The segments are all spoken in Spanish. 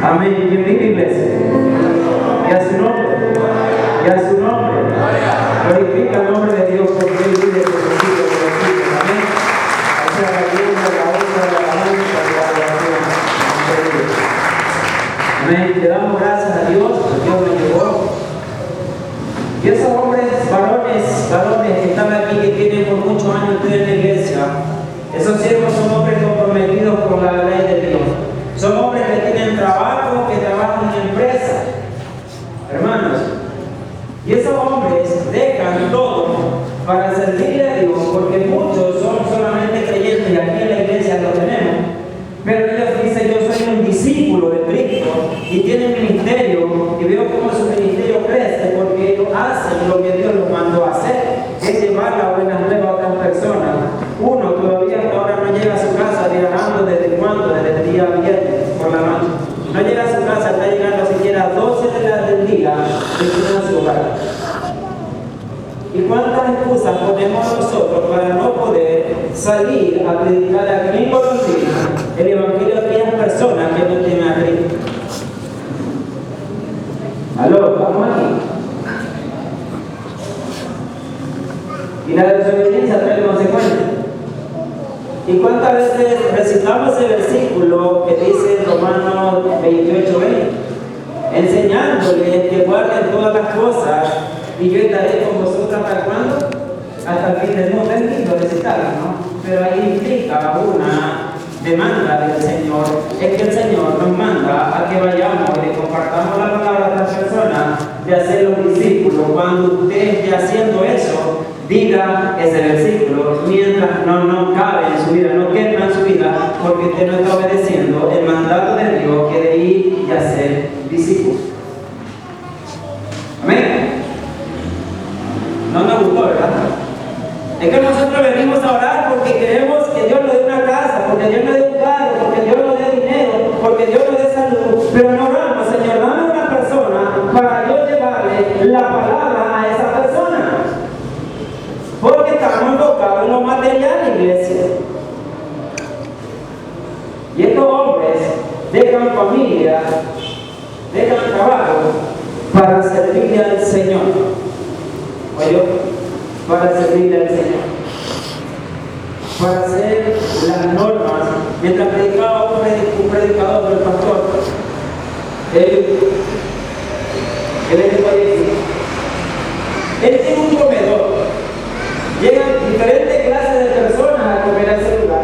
Amén. ¿Quién vive, iglesia? Y a su nombre. Y a su nombre. Glorifica el nombre de Dios porque Él vive por los siglos de los siglos. Amén. Hacia la gloria, la honra, la alabanza y la adoración. Amén. Le damos gracias a Dios me llevó. Y esos hombres, varones que están aquí, que tienen por muchos años ustedes en la iglesia, esos siervos son hombres comprometidos con la ley de Dios. Son hombres que tienen trabajo, que trabajan en empresas. Hermanos, y esos hombres dejan todo para servirle a Dios, porque muchos son solamente creyentes y aquí en la iglesia lo tenemos. Pero ellos dicen, yo soy un discípulo de Cristo y tienen ministerio y veo cómo su ministerio crece porque ellos hacen lo que Dios los mandó a hacer, es llevar la buena nueva a otras personas. Uno todavía hasta ahora no llega a su casa viajando desde el día viernes por la noche. No llega a su casa, está llegando siquiera a 12 del día de su hogar. ¿Y cuántas excusas ponemos nosotros para no poder salir a predicar aquí en Colombia el evangelio a aquellas personas que no tienen a Cristo? ¿Aló? ¿Vamos aquí? Y la desobediencia trae consecuencias. ¿Y cuántas veces recitamos el versículo que dice en Romanos 28:20? Enseñándoles que guarden todas las cosas y yo estaré con vosotros hasta cuándo? Hasta el fin del mundo. Es lindo recitarlo, ¿no? Pero ahí implica una demanda del Señor. Es que el Señor nos manda a que vayamos y compartamos la palabra a otras personas de hacer los discípulos. Cuando usted esté haciendo eso, diga ese versículo mientras no cabe en su vida, no quepa en su vida, porque usted no está obedeciendo el mandato de Dios que de ir y hacer discípulos. Amén. No nos gustó, ¿verdad? Es que nosotros venimos a orar porque queremos que Dios nos dé una casa, porque Dios nos dé un carro, porque Dios nos dé dinero, porque Dios nos dé salud. Pero no oramos, Señor, dame una persona para yo llevarle la palabra a esa persona. Porque estamos enfocados en lo material, iglesia. Y estos hombres dejan familia, dejan trabajo para servirle al Señor. Oye, para servirle al Señor, para hacer las normas. Mientras predicaba un predicador, el pastor, él tiene un comedor, llegan diferentes clases de personas a comer a ese lugar,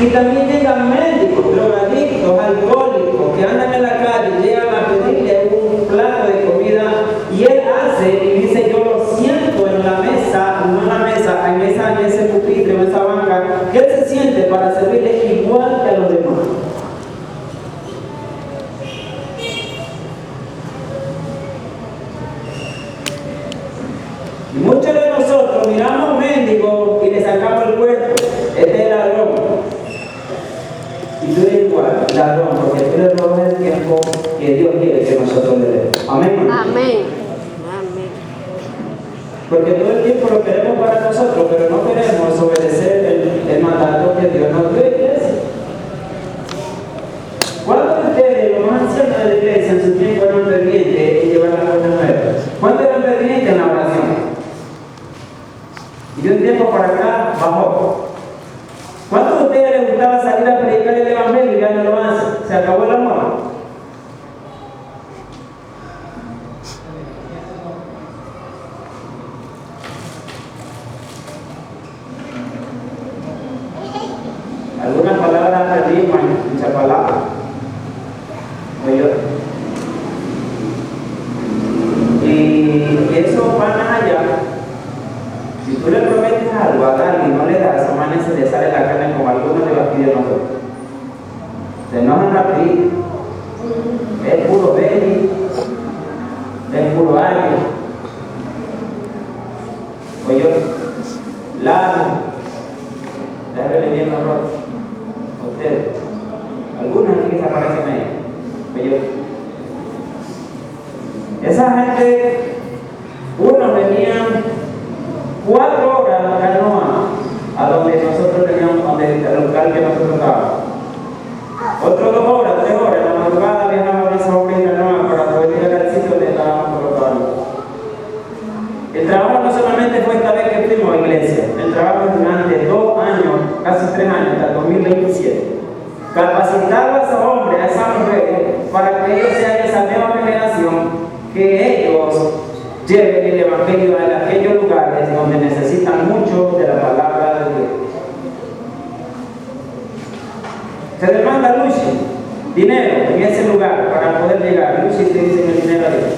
y también llegan médicos, drogadictos, alcohólicos, que andan en la calle, llegan a pedirle un plato de comida, y él hace y dice, yo lo siento en la mesa, no en la mesa, en ese pupitre, en esa banca, que él se siente para servirle igual que a los demás. Y muchos de nosotros miramos a un mendigo y le sacamos el cuerpo, este es el ladrón. Y tú eres igual, ladrón, porque tú le robas el tiempo que Dios quiere que nosotros le demos. Amén. Amén. Porque todo el tiempo lo queremos para nosotros, pero no queremos obedecer el mandato que Dios nos dio a la iglesia. ¿Cuántos de ustedes, los más ancianos de la iglesia, en su tiempo eran fervientes en llevar las cosas nuevas? ¿Cuántos eran fervientes en la oración? Y de un tiempo para acá bajó. ¿Cuántos de ustedes les gustaba salir a predicar el evangelio y ya no lo hacen? ¿Se acabó el amor? Algunas palabras perdimos en Chapalá. Oye. Y eso va más allá. Si tú le prometes algo a alguien y no le das, esa manera se le sale la carne como algunos de los pide nosotros. Se enojan rapidito. Es puro belly. Es puro aire. Oye. Largo. Déjale bien los rostros. Ustedes, algunos aquí se aparecen ahí, pero esa gente, unos venían 4 horas a la canoa a donde nosotros teníamos, donde el local que nosotros estábamos, otros 2 horas, 3 horas, en la madrugada viajaban lleven el Evangelio a aquellos lugares donde necesitan mucho de la palabra de Dios. Se demanda luz, dinero en ese lugar para poder llegar. Luz y te dicen el dinero a Dios.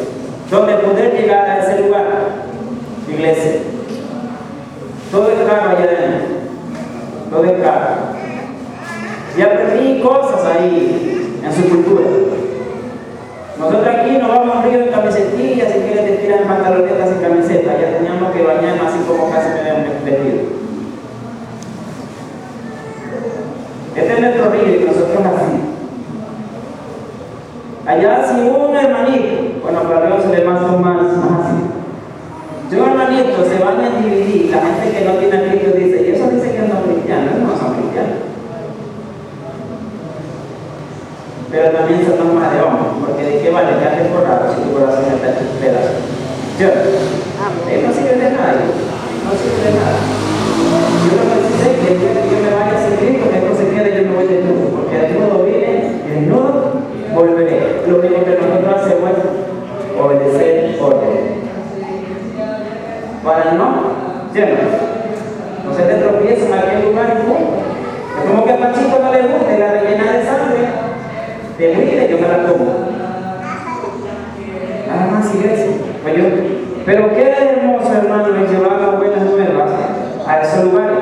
Donde poder llegar a ese lugar, iglesia. Todo es caro allá adentro. Todo es caro. Y aprendí cosas ahí en su cultura. Nosotros aquí nos vamos a río en camisetillas, si quieres te tiran pantalonetas y camisetas. Ya teníamos que bañarnos así como casi me habían vestido. Este es nuestro río y nosotros así. Allá si un hermanito, bueno, para Dios se le más así. Si un hermanito se baña en dividir, la gente que no tiene a Cristo dice, y eso dice que no son cristianos, no son cristianos. Pero también son normas de hombre, porque de qué vale quedarte forrado si tu corazón está hecho pedazos. ¿Sí? No sirve de nada, no sirve de nada. Yo lo que sé es que el día que yo me vaya sin Cristo, que no se quede, yo me voy desnudo, porque desnudo vine y desnudo volveré. Lo único que nosotros hacemos es obedecer orden. Para no, ¿cierto? No se te tropiezan en aquel lugar y ¡pum! Es como que a Pachito no le guste la rellena de sangre. De brinde yo me la como. Nada más iglesia. Pero qué hermoso, hermano, es llevar las buenas nuevas a esos lugares.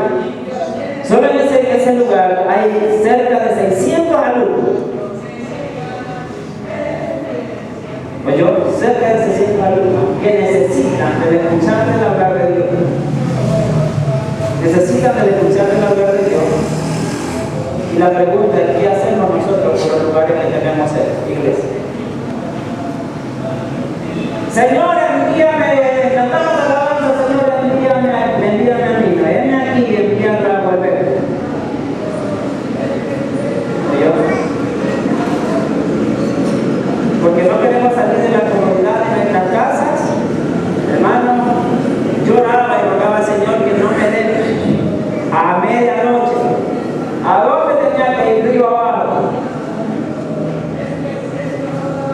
Solo en ese lugar hay cerca de 600 alumnos. Cerca de 600 alumnos que necesitan de escuchar el hablar de Dios. Necesitan de escuchar el hablar de Dios. Y la pregunta es, ¿qué hacemos nosotros por los lugares que tenemos iglesia? Señor, envíame, cantamos la alabanza, Señor, envíame a mí, tráeme aquí y envíame a volver. Porque no queremos salir de la comodidad de nuestras casas. Hermano, yo oraba y rogaba al Señor que no me dé a medianoche. ¿A dónde tenía que ir? Río abajo.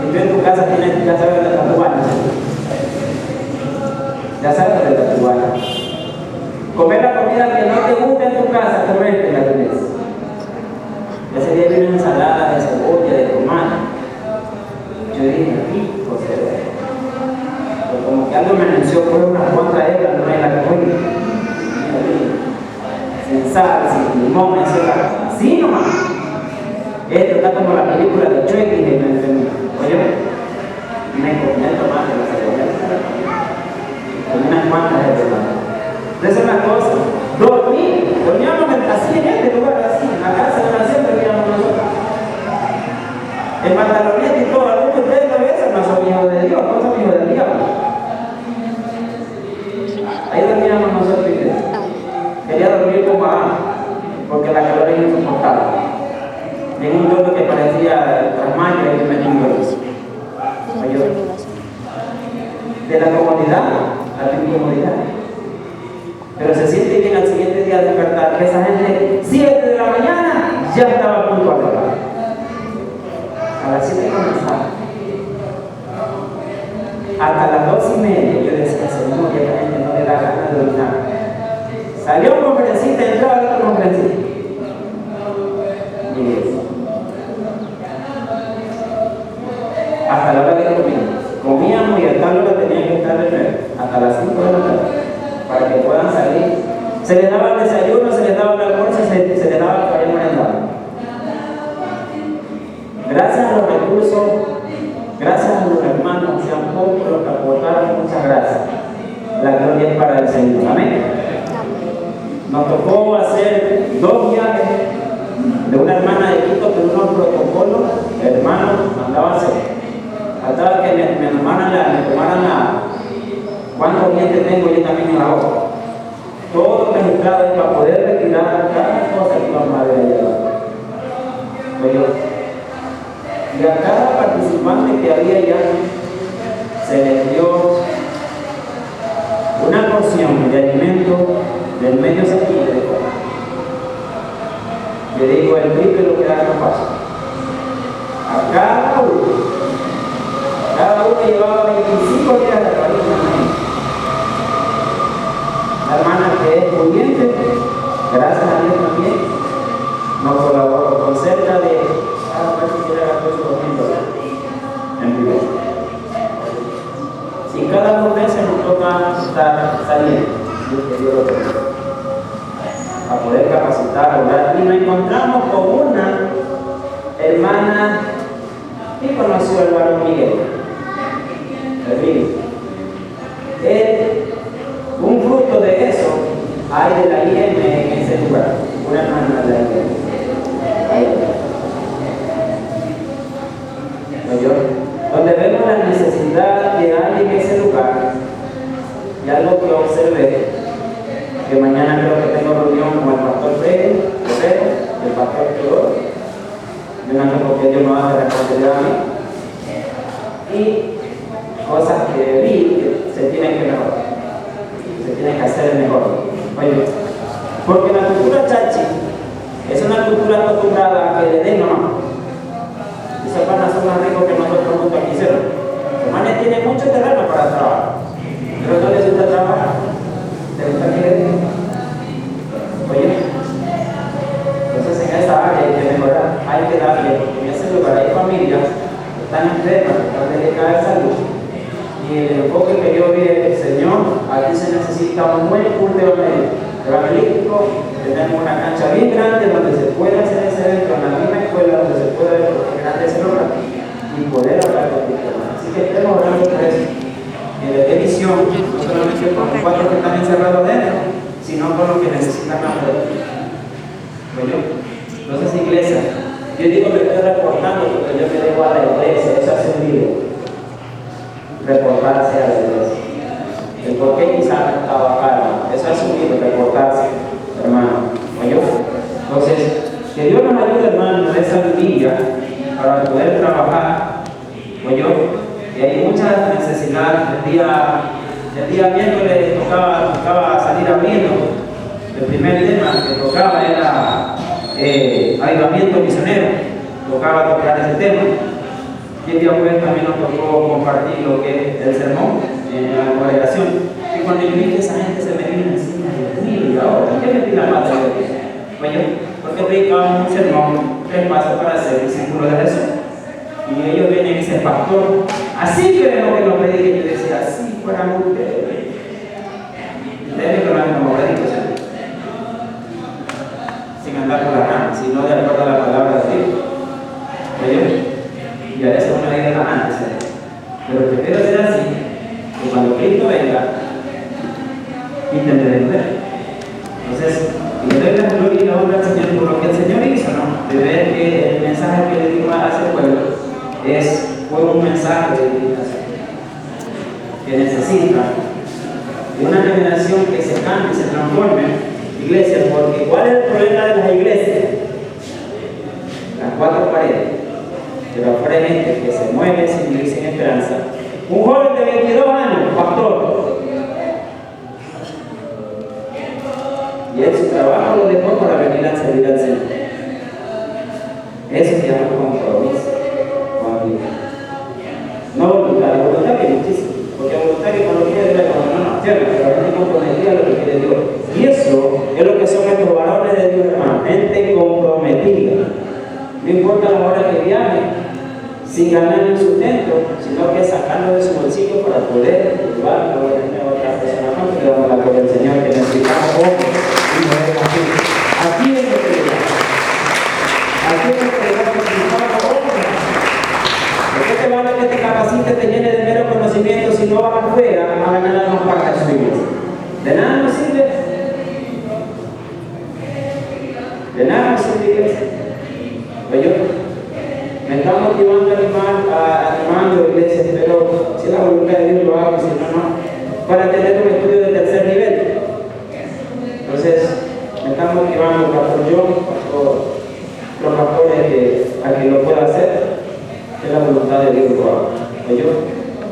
Y tú en tu casa tienes que saber de Tatuana. Ya sabes de Tatuana. Comer la comida que no te gusta en tu casa, comerte la iglesia. Ese día viene una ensalada de cebolla, de tomate. Yo dije, rico se ve. Pero como que algo me anunció por una cuantas hebras, no me la comí. Sin sal, sin limón, así nomás. Esto está como la película de Chueque y oye, me comí el tomate, la cebolla, comí unas cuantas hebras. Esa es una cosa. Dormíamos así en este lugar, así, en la casa de la siempre dormíamos nosotros. En pantaloneta y todo, algunos de ustedes no ven, no son hijos de Dios, no son hijos del diablo. Ahí dormíamos nosotros, quería dormir como Adán, porque la calor era insoportable. En un duelo que parecía trasmayo y me metió de la comodidad a la incomodidad. Pero se siente bien al siguiente día despertar que esa gente 7 de la mañana ya estaba a punto de acabar. A las 7 comenzaba. Hasta las 2:30 yo decía, Señor, ya la gente no le da ganas de orinar. Salió un conferencista, entraba otro conferencista. Y eso. Hasta la hora de comida. Comíamos y a tal hora tenían que estar de nuevo. Hasta las 5 de la tarde. Para que puedan salir. Se les daba el desayuno, se les daba el almuerzo, se les daba el café merendado. Gracias a los recursos, gracias a los hermanos, sean pocos los que aportaron, muchas gracias. La gloria es para el Señor. Amén. Nos tocó hacer 2 viajes de una hermana de Quito con unos protocolos, hermanos, mandaba a hacer. Faltaba que me tomaran la. ¿Cuántos clientes tengo? Yo también la hago. Todo registrado es para poder retirar cada cosa que vamos a ver allá. Y a cada participante que había ya se les dio una porción de alimento del medio saquillo de cola. Le digo el triple lo que da capaz. A cada uno llevaba 25 días de trabajo. gracias a Dios también, nos colaboró con cerca de, a ver si quiere gastar $2,000 en vivo. Y cada 2 meses nos toca estar saliendo, a poder capacitar, orar. Y nos encontramos con una hermana que conoció al varón Miguel. Un fruto de eso hay de la IM en ese lugar, una hermana de la IM. Donde vemos la necesidad que hay en ese lugar, y algo que observé, que mañana creo que tengo reunión con el pastor Pérez, el pastor Teodoro, de una vez porque Dios me va a responsabilidad a mí, y cosas que vi que se tienen que mejorar, se tienen que hacer mejor. Oye, porque la cultura chachi es una cultura acostumbrada a que le den nomás. Esos panas son más ricos que nosotros juntos aquí hicieron. Los manes tienen mucho terreno para trabajar, pero no les gusta trabajar. ¿Te gusta que le den? Oye, entonces en esa área hay que mejorar, hay que darle, en ese lugar hay familias que están enfermas, que están dedicadas a salud. Y el enfoque que yo vi es, Señor, aquí se necesita un buen culto evangelístico. Tenemos una cancha bien grande donde se puede hacer ese evento, en la misma escuela donde se puede ver los grandes celular y poder hablar de Cristo. Así que estemos orando por eso. Que le dé visión, no solamente con los 4 que están encerrados dentro, sino con los que necesitan afuera. Entonces, iglesia, yo digo que estoy reportando porque yo me dejo a la iglesia, eso hace un video. Reportarse a la iglesia. El por qué quizás no estaba acá, eso ha subido, reportarse, hermano. Entonces, que Dios nos ayude, hermano, en esa Biblia para poder trabajar. Y hay muchas necesidades. El día miércoles tocaba salir abriendo. El primer tema que tocaba era avivamiento misionero. Tocaba tocar ese tema. Y el día jueves también nos tocó compartir lo que es el sermón en la congregación. Y cuando yo vi que esa gente se me vino encima, Dios mío, y ahora, ¿qué me pide la madre de Dios? Porque predicaban un sermón, 3 pasos para ser discípulo de Jesús. Y ellos vienen y dicen, pastor, así queremos que nos predique. Y yo decía, así fueran ustedes. Ustedes que no hacen como predicos, sin andar por la rama, sino de acuerdo a la palabra de Dios. Y a veces uno le dice antes, pero prefiero ser así, que cuando Cristo venga, intente entender. Entonces, y le doy la gloria y la honra al Señor por lo que el Señor hizo, ¿no? De ver que el mensaje que le dio a ese pueblo fue un mensaje de edificación que necesita de una generación que se cambie, se transforme, iglesia, porque ¿cuál es el problema de las iglesias? Las 4 paredes. Pero afuera hay gente que se mueve sin vivir sin esperanza. Un joven de 22 años, pastor, y él su trabajo lo dejó para venir a servir al Señor. Eso se llama compromiso con Dios. No voluntario, voluntario es muchísimo, porque voluntario cuando quiere Dios no, cierto, pero la gente comprometida a lo que quiere Dios. Y eso es lo que son estos varones de Dios, hermano, gente comprometida. No importa la hora que viaje, sin ganar el sustento, sino que sacarlo de su bolsillo para poder llevar a otra persona más. Que damos la gloria al Señor, que necesitamos hombres y mujeres así. Aquí es lo que le damos. Aquí es lo que le damos, que necesitamos hombres. ¿De qué te vale que te capacites, te llene de mero conocimiento si no vas afuera a ganar más para su iglesia? De nada nos sirve. De nada nos sirve, iglesia. Me está motivando animando iglesia, pero si la voluntad de Dios lo hago, si no, no, para tener un estudio de 3er nivel. Entonces, me están motivando el pastor John, los pastores a que lo pueda hacer, es la voluntad de Dios lo haga.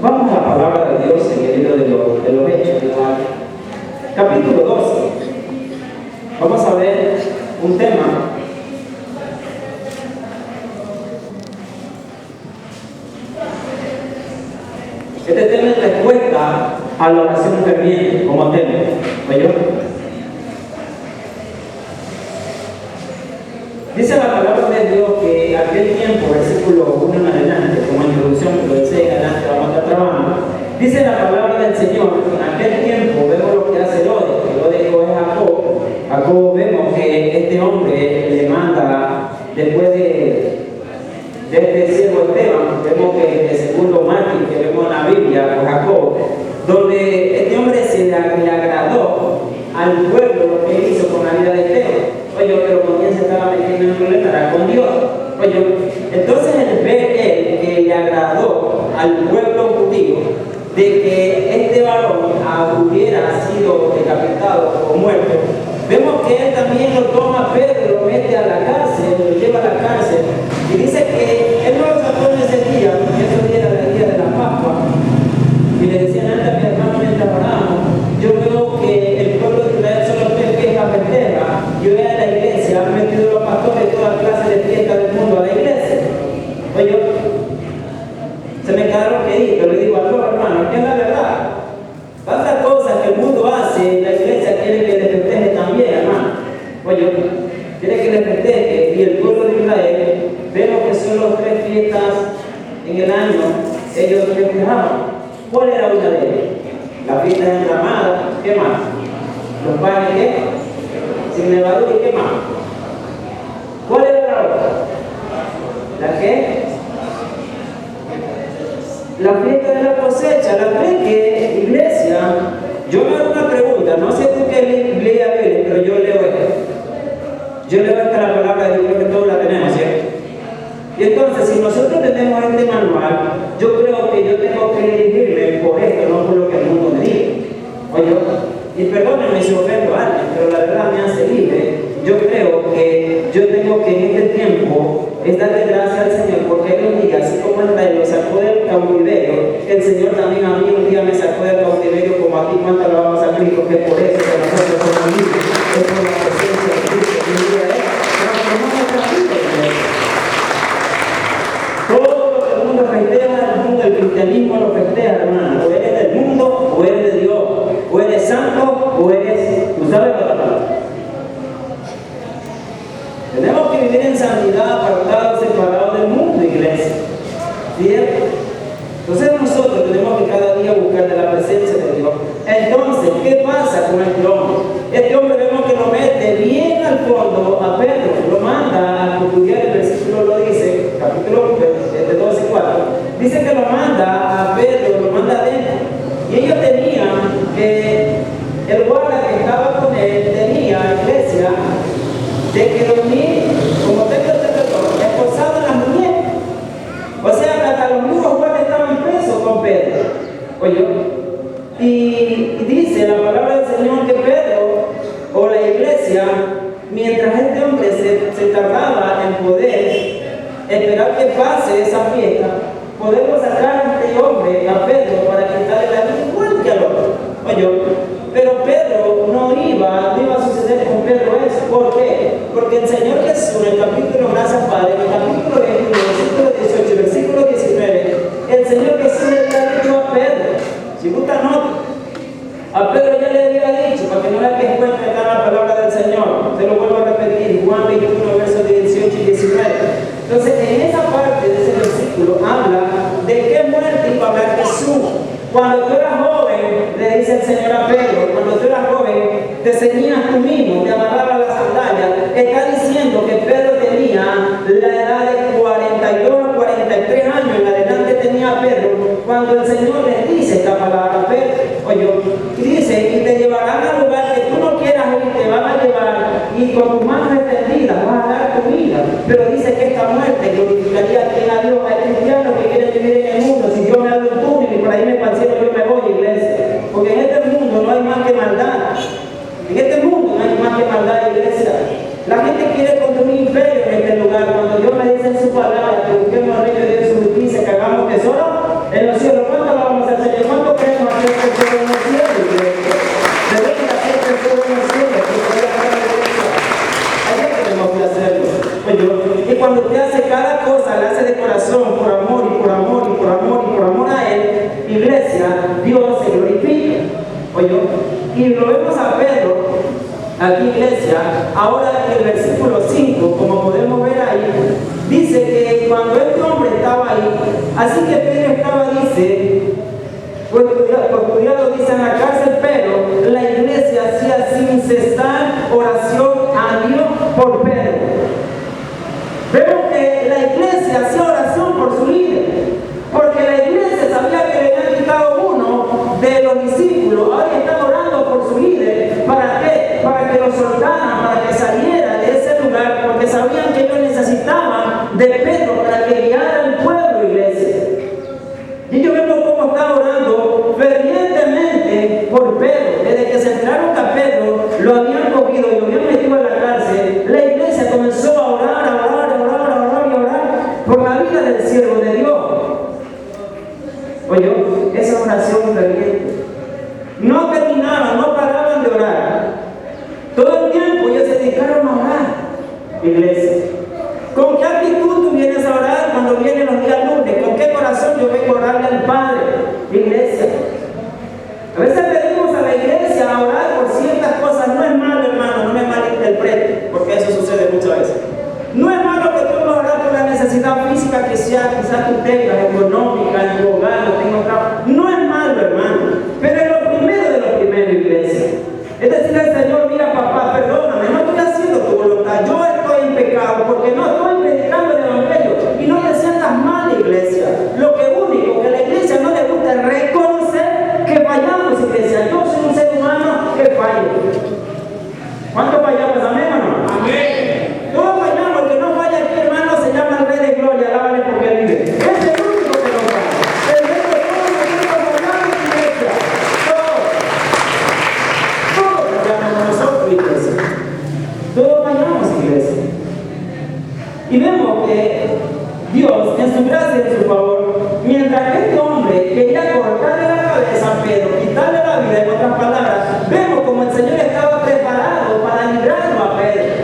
Vamos a la palabra de Dios en el libro de los Hechos, capítulo 12. Vamos a ver un tema. Este tema es respuesta a la oración ferviente como tema. Dice la palabra de Dios que aquel tiempo, versículo 1 en adelante, como introducción, pero de 6 en adelante vamos a estar trabajando. Dice la palabra del Señor, en aquel tiempo vemos lo que hace Herodes, que Herodes coge a Jacob. Jacob vemos que este hombre le manda, después de este siervo Esteban, vemos que el segundo mártir que vemos en la Biblia, con Jacob, donde este hombre se le agradó al pueblo lo que hizo con la vida de Esteban. Oye, pero con quién se estaba metiendo en problema, era con Dios. Oye, entonces el ver él que le agradó al pueblo judío de que este varón hubiera sido decapitado o muerto, vemos que él también lo toma a Pedro y lo mete a la cárcel, lo lleva a la cárcel, y dice que él no lo sacó en ese día, porque ese era el día de la Pascua, y le decían antes a mi hermano mientras orábamos, yo veo que el pueblo de Israel solo tres fiestas festeja, yo voy a la iglesia, han metido los pastores de toda clase de fiestas del mundo a la iglesia. Oye, se me quedaron que ir, pero le digo a todos hermanos, que es la verdad. Tantas cosas que el mundo hace, la iglesia quiere que le festeje también, hermano. Oye, quiere que le festeje, y el pueblo de Israel, vemos que son las tres fiestas en el año, ellos festejaban. ¿Cuál era una de ellas? La fiesta de enramada, ¿qué más? Los panes, ¿qué? Sin levadura, ¿y qué más? ¿Cuál era la otra? ¿La qué? La fiesta de la cosecha. La creen que, iglesia, yo me hago una pregunta, no sé tú qué leía Biblia, pero yo leo esto. Yo leo esta la palabra de Dios, creo que todos la tenemos, ¿cierto? Y entonces, si nosotros tenemos este manual, yo creo que yo tengo que dirigirme por esto, no por lo que el mundo me diga. Oye, y perdónenme si ofendo a alguien, pero la verdad me hace libre. Yo creo que yo tengo que en este tiempo es darle gracias al Señor, porque Él un día, así como Él lo sacó del cautiverio, el Señor también a mí un día me sacó del cautiverio, como aquí cuánto alabamos a Cristo, que por eso que nosotros somos libres, es por la presencia de Cristo, que un día es transformamos nuestra vida. Todo lo que el mundo festeja, el cristianismo lo festeja, hermano. O eres del mundo o eres de Dios. O eres santo o eres, tú sabes la palabra. Tenemos que vivir en santidad, apartados, separados del mundo, iglesia. ¿Cierto? Entonces nosotros tenemos que cada día buscar de la presencia de Dios. Entonces, ¿qué pasa con este hombre? Este hombre vemos que lo mete bien al fondo a Pedro, lo manda a estudiar, el versículo lo dice, capítulo 12:4, dice que lo manda a Pedro, lo manda adentro. Y ellos tenían que, el guarda que estaba con él tenía, iglesia, de que dormir, como texto esposado en las muñecas. O sea, que hasta los mismos guardas estaban presos con Pedro. Oye, y dice la palabra del Señor que Pedro, o la iglesia, mientras este hombre se tardaba en poder esperar que pase esa fiesta, podemos sacar a este hombre, a Pedro, para quitarle la vida igual que al otro. Oye, pero Pedro no iba a suceder con Pedro eso. ¿Por qué? Porque el Señor Jesús, en el capítulo, gracias Padre, en el capítulo 21, versículo 18, versículo 19, el Señor Jesús le había dicho a Pedro, si gusta nota, a Pedro ya le había dicho, para que no le encuentre acá la palabra del Señor, se lo vuelvo a repetir, Juan 21, versos 18 y 19. Entonces, en esa parte de ese versículo habla de qué muerte iba a hablar Jesús. Cuando tú eras joven, le dice el Señor a Pedro, cuando tú eras joven, te ceñías tú mismo, te amarrabas las sandalias. Está diciendo que Pedro tenía la edad de 42 a 43 años, en adelante tenía Pedro, cuando el Señor le dice esta palabra a Pedro. Oye, y dice, y te llevarán al lugar que tú no quieras ir, te van a llevar, y con tus manos extendidas vas a dar tu vida. Pero dice que esta muerte glorificaría a Dios. Hay cristianos que quieren vivir en el mundo, si Dios me abre un túnel y por ahí me paseo, yo me voy, iglesia. Porque en este mundo no hay más que maldad. En este mundo no hay más que maldad, iglesia. La gente quiere construir un imperio en este lugar. Cuando Dios me dice en su palabra que busquemos el reino de Dios y su justicia, que hagamos tesoro en los cielos. ¿Cuánto lo vamos a hacer? ¿Cuánto queremos hacer tesoro en los cielos, iglesia? Debemos hacer tesoro en los cielos. Allá tenemos que hacerlo. Y cuando usted hace cada cosa, la hace de corazón, por amor y por amor y por amor y por amor a Él, iglesia, Dios se glorifica. Oye, y lo vemos a Pedro, aquí iglesia, ahora en el versículo 5, 5, como podemos ver ahí, dice que cuando este hombre estaba ahí, así que Pedro estaba, dice, pues cuidado, dice en la cárcel, pero la iglesia hacía sin cesar oración a Dios por Pedro. Vemos que la iglesia hacía oración por su líder, porque la iglesia sabía que le habían quitado uno de los discípulos, ahora están orando por su líder. ¿Para qué? Para que lo soltaran, para que saliera de ese lugar, porque sabían que ellos necesitaban de Pedro para que guiara al pueblo, iglesia. Y yo vemos cómo está orando fervientemente por Pedro. Desde que se enteraron que a Pedro lo habían cogido y lo habían metido en la cárcel, la iglesia comenzó a orar por la vida del siervo de Dios. Oye, esa oración ferviente. No terminaban, no paraban de orar. Todo el tiempo ellos se dedicaron a orar, iglesia. ¿Con qué actitud tú vienes a orar cuando vienen los días lunes? ¿Con qué corazón yo vengo a orarle al Padre, iglesia? A veces pedimos a la iglesia a orar por ciertas cosas. No es malo, hermano, no me malinterprete, porque eso sucede muchas veces. No es malo que tú no orar por la necesidad física que sea, quizás tú tengas, económica, en tu hogar, no tengas trabajo. No es malo, hermano, pero es lo primero de lo primero, iglesia. Es decir, al Señor, mira, papá, perdóname, no estoy haciendo tu voluntad, yo estoy en pecado porque no estoy predicando el evangelio. Y no te sientas mal, iglesia. Lo único que a la iglesia no le gusta es reconocer que fallamos, iglesia. Yo soy un ser humano que fallo. ¿Cuánto fallamos? Amén, hermano. Amén. Todos fallamos. El que no falla aquí, hermano, se llama el Rey de Gloria. Alábale porque vive. Es el único que no falla. El resto de todos nosotros fallamos, iglesia. Todos fallamos nosotros, iglesia. Todos fallamos, iglesia. Y vemos que Dios, en su gracia y en su favor, mientras este hombre quería cortarle la cabeza a Pedro, quitarle la vida, en otras palabras, vemos como el Señor estaba preparado para librarlo a Pedro.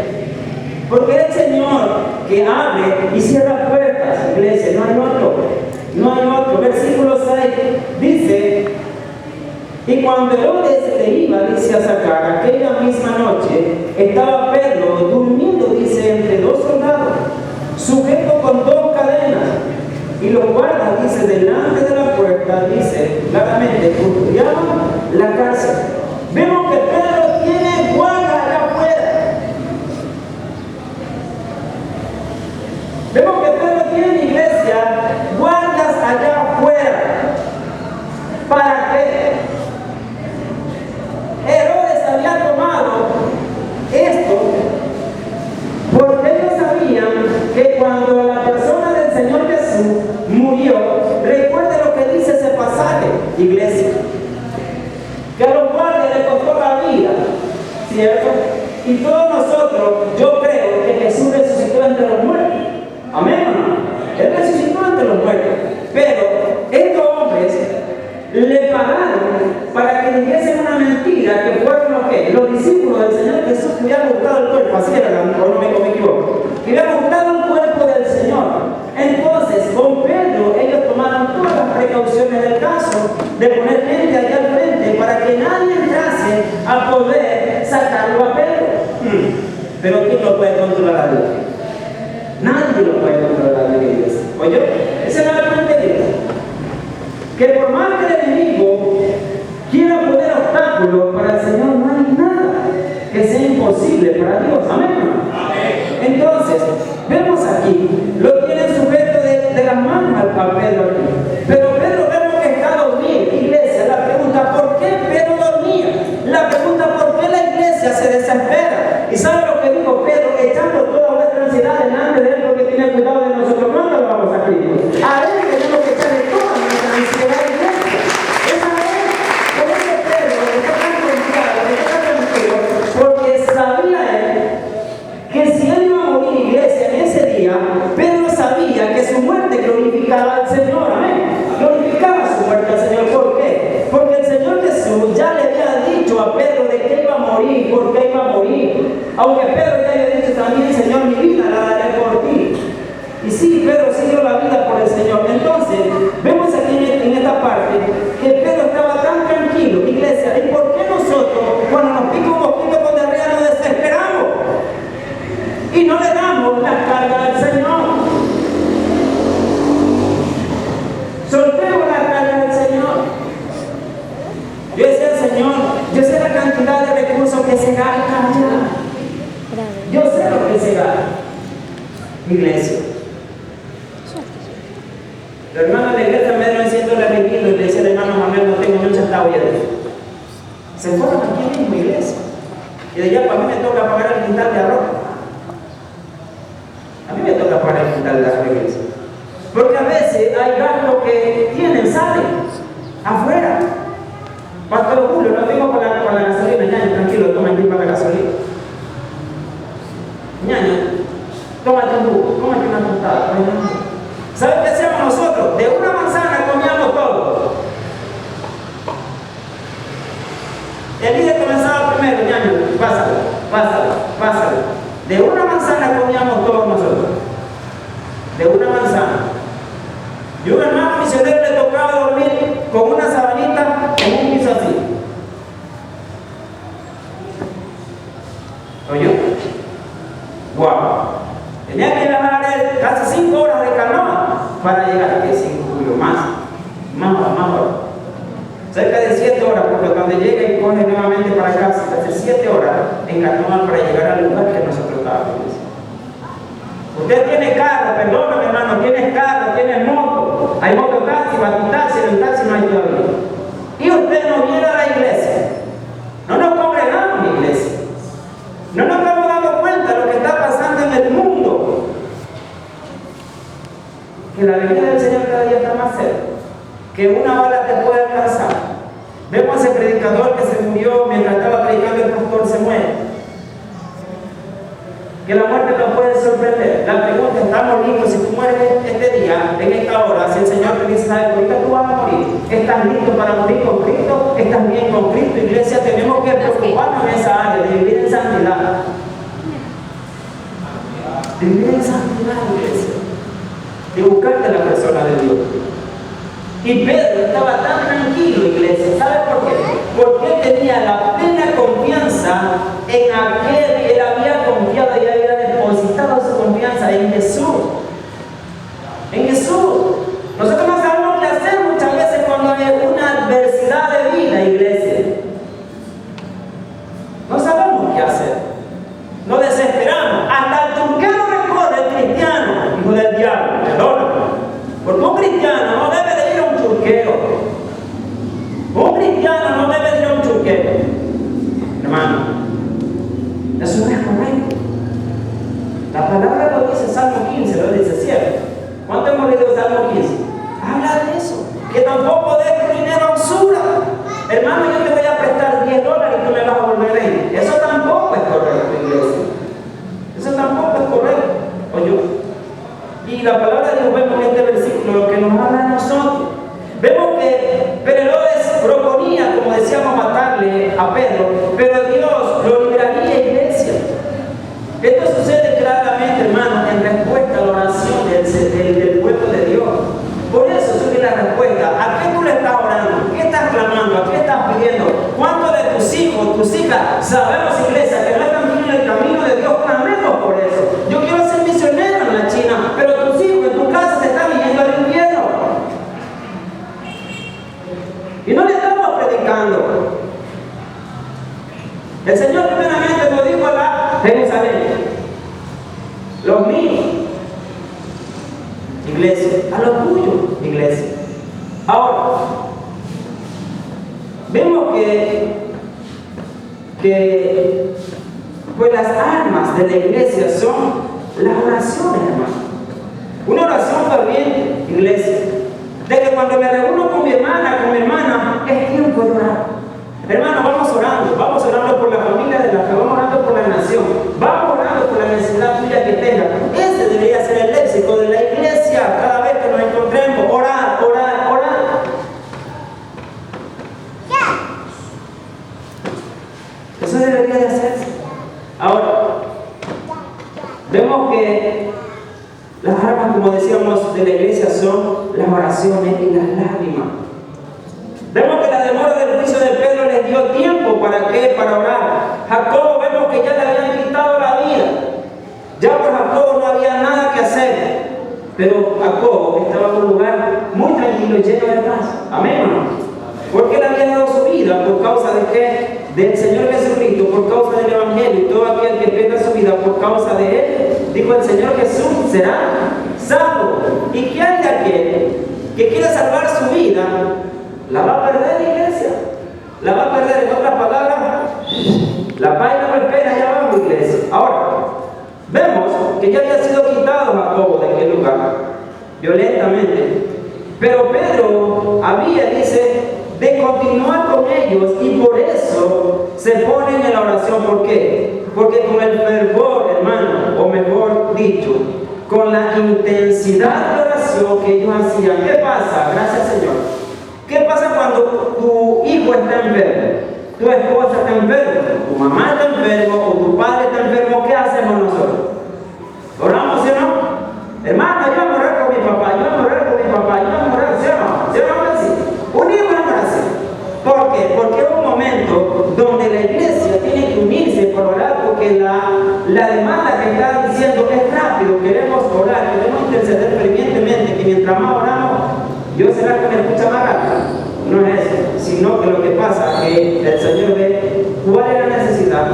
Porque el Señor que abre y cierra puertas, iglesia, no hay otro. No hay otro. Versículo 6 dice: y cuando Herodes le iba, dice, a sacar, aquella misma noche, estaba Pedro durmiendo, dice, entre dos soldados, sujeto con dos cadenas, y los guardas, dice, delante de la puerta, dice, claramente, custodiaban la cárcel. Vemos que Pedro tiene guardas allá afuera. Vemos que Pedro tiene, iglesia, guardas allá afuera. ¿Para qué? Herodes había tomado esto porque ellos sabían que cuando la persona del Señor Jesús murió, recuerde lo que dice ese pasaje, iglesia, que a los guardias les costó la vida, ¿cierto? Y todos nosotros, yo creo que Jesús resucitó entre los muertos. Amén, hermano. Él resucitó entre los muertos. Pero estos hombres le pagaron para que dijesen una mentira, que fueron los que los discípulos del Señor Jesús que habían buscado el cuerpo, así era, o no me equivoco, que habían buscado el cuerpo del Señor. Entonces, con Pedro, ellos tomaron todas las precauciones del caso de poner gente allá al frente para que nadie entrase a poder sacarlo a Pedro. Pero ¿quién lo puede controlar a Dios? Nadie lo puede controlar a Dios. Oye, esa es la parte de Dios. Que por más que el enemigo quiera poner obstáculos, para el Señor no hay nada que sea imposible para Dios. Amén. Entonces, vemos aquí, lo tienen sujeto de las manos a Pedro aquí. Pero Pedro vemos que está dormido. Iglesia, la pregunta, ¿por qué Pedro dormía? La pregunta, ¿por qué la iglesia se desespera? ¿Y sabe lo que dijo Pedro? Echando toda vuestra ansiedad delante de él porque tiene cuidado de nosotros. ¿Cuándo lo vamos a Cristo? A él tenemos que echarle toda nuestra ansiedad, iglesia. Esa es, por eso Pedro está tan confiado, está tan tranquilo, porque sabía él que si él iba a morir, iglesia, en ese día, Pedro sabía que su muerte glorificaba al Señor. Amén. Glorificaba su muerte al Señor. ¿Por qué? Porque el Señor Jesús ya le había dicho a Pedro de que iba a morir, por qué iba a morir. Aunque Pedro ya había dicho también, Señor, mi vida la daré por ti. Y sí, Pedro sí dio la vida por el Señor. Entonces, vemos aquí en esta parte que Pedro estaba tan tranquilo, iglesia. ¿Y por qué nosotros, cuando nos pica un mosquito con diarrea, nos desesperamos? Y no le damos eso que se gasta allá. Yo sé lo que se gasta. Iglesia. Los hermanos de la iglesia me dieron siendo repetido y le decía al hermano Manuel, no tengo ni un centavo ya. Se fueron aquí mismo, iglesia. Y de allá para mí me toca pagar el quintal de arroz. A mí me toca pagar el quintal de arroz, iglesia. Porque a veces hay gastos que tienen, salen afuera. Pastor Julio, no digo para la gasolina, ñaño, tranquilo, toma aquí para la gasolina. Ñaño, tómate un jugo, tómate una tostada. ¿Sabes qué hacíamos nosotros? De una manzana comíamos todo. El día comenzaba primero, ñaño, pásalo. De una manzana comíamos todos nosotros. De una manzana. Y un hermano misionero le tocaba dormir con una sabanita en un piso así. ¿Oyó? ¡Wow! Tenía que viajar casi 5 horas de canoa para llegar. ¿Qué 5, Julio? Más horas. Cerca de 7 horas, porque cuando llega y coge nuevamente para casa, hace 7 horas en canoa para llegar al lugar que nosotros estábamos. Usted tiene carro, perdóname hermano, tienes carro, tienes moto, hay mototaxi, batitaxi, en el taxi no hay todavía. Y usted no viene a la iglesia. No nos congregamos en la iglesia. No nos estamos dando cuenta de lo que está pasando en el mundo. Que la venida del Señor cada día está más cerca. Que una bala te puede alcanzar. Vemos a ese predicador que se murió mientras estaba predicando, el pastor se muere. Que la muerte nos puede sorprender. La pregunta, ¿estamos listos? Si tú mueres este día, en esta hora, si el Señor te dice, ¿sabes? Ahorita tú vas a morir. ¿Estás listo para morir con Cristo? ¿Estás bien con Cristo? Iglesia, tenemos que preocuparnos en esa área, de vivir en santidad. De vivir en santidad, iglesia. De buscarte a la persona de Dios. Y Pedro estaba tan tranquilo, iglesia. ¿Sabe por qué? Porque él tenía la plena confianza en aquel que él había confiado y había depositado su confianza en Jesús. En Jesús. Nosotros no sabemos qué hacer muchas veces cuando hay una adversidad de vida, iglesia. No sabemos qué hacer. Nos desesperamos. Hasta el churquero recorre el cristiano, hijo del diablo. Perdóname. Porque un cristiano no debe de ir a un churquero. Un cristiano no debe de ir a un churquero. Hermano, eso no es correcto. La palabra lo dice, Salmo 15, lo dice, ¿cierto? ¿Cuánto hemos leído Salmo 15? Habla de eso. Que tampoco des tu dinero a usura. Hermano, yo te voy a prestar $10 y tú me vas a volver 20. Eso tampoco es correcto, iglesia. Eso tampoco es correcto. Oye. Y la palabra de Dios, vemos en este versículo lo que nos habla a nosotros. Vemos que Herodes proponía, como decíamos, matarle a Pedro, pero Dios lo liberaría, iglesia. Esto sucede claramente, hermano, en respuesta a la oración del pueblo de Dios. Por eso surge la respuesta. ¿A qué tú le estás orando? ¿Qué estás clamando? ¿A qué estás pidiendo? ¿Cuántos de tus hijos, tus hijas, sabemos, iglesia, que no están en el camino de Dios? Clamemos por eso. Yo quiero ser misionero en la China, pero tus hijos en tu casa se están yendo al infierno. Y no le estamos predicando. El Señor primeramente nos dijo a la Jerusalén, los míos, iglesia, a los tuyos, iglesia. Ahora, vemos que pues las armas de la iglesia son las oraciones, hermano. Una oración ferviente, iglesia. De que cuando me reúno con mi hermana, es tiempo de orar. Hermano, vamos orando por la familia de la fe, vamos orando por la nación, vamos orando por la necesidad tuya que tenga. Ese debería ser el léxico de la iglesia cada vez que nos encontremos. Orar, orar, orar. Eso debería de hacerse. Ahora, vemos que las armas, como decíamos, de la iglesia son las oraciones y las lágrimas. Vemos que la demora del juicio de Pedro les dio tiempo. ¿Para qué? Para orar. Jacobo, vemos que ya le habían quitado la vida. Ya por Jacobo no había nada que hacer. Pero Jacobo estaba en un lugar muy tranquilo y lleno de paz. Amén, ¿o no? Porque él había dado su vida por causa de qué? del Señor Jesucristo por causa del Evangelio, y todo aquel que pierda su vida por causa de él, dijo el Señor Jesús, será salvo. ¿Y qué hay de aquel que quiera salvar su vida? La va a perder, iglesia. La va a perder. En otras palabras, la página no espera allá abajo, iglesia. Ahora, vemos que ya había sido quitado Jacobo de aquel lugar violentamente, pero Pedro había, dice, de continuar con ellos, y por eso se ponen en la oración. ¿Por qué? Porque con el fervor, hermano, o mejor dicho, con la intensidad de oración que ellos hacían. ¿Qué pasa? Gracias, Señor. ¿Qué pasa cuando tu hijo está enfermo? Tu esposa está enferma, tu mamá está enfermo, o tu padre está enfermo. ¿Qué hacemos nosotros? ¿Oramos, sí o no? Hermano, yo voy a orar con mi papá, yo voy a orar con mi papá, yo voy a orar, ¿sí o no? ¿Sí o no? Así. Unimos la oración. ¿Por qué? Porque es un momento donde la iglesia tiene que unirse por orar, porque la demanda que está diciendo es rápido. Queremos orar, queremos interceder fervientemente, que mientras más oramos, Dios será que me escucha más rápido. No es eso, sino que lo que pasa es que el Señor ve cuál es la necesidad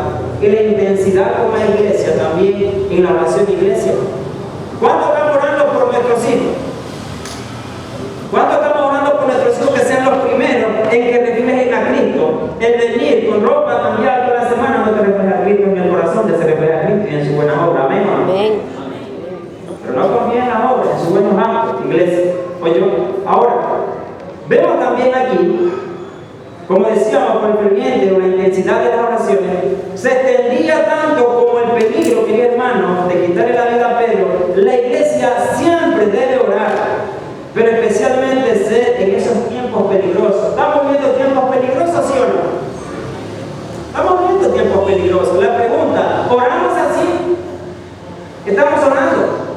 y la intensidad como la iglesia también en la oración de iglesia. ¿Cuánto estamos orando por nuestros hijos? ¿Cuánto estamos orando por nuestros hijos que sean los primeros en que reflejen a Cristo? En venir con ropa cambiada toda la semana, no te refleja a Cristo en el corazón, te se refleja a Cristo y en su buena obra. Amén. Amén. Pero no confíen en la obra, en sus buenos actos, iglesia. Oye, ahora, vemos también aquí, como decíamos, por el ferviente o la intensidad de las oraciones, se extendía tanto como el peligro, queridos hermanos, de quitarle la vida a Pedro. La iglesia siempre debe orar, pero especialmente en esos tiempos peligrosos. ¿Estamos viendo tiempos peligrosos, sí o no? Estamos viendo tiempos peligrosos. La pregunta, ¿oramos así? ¿Estamos orando?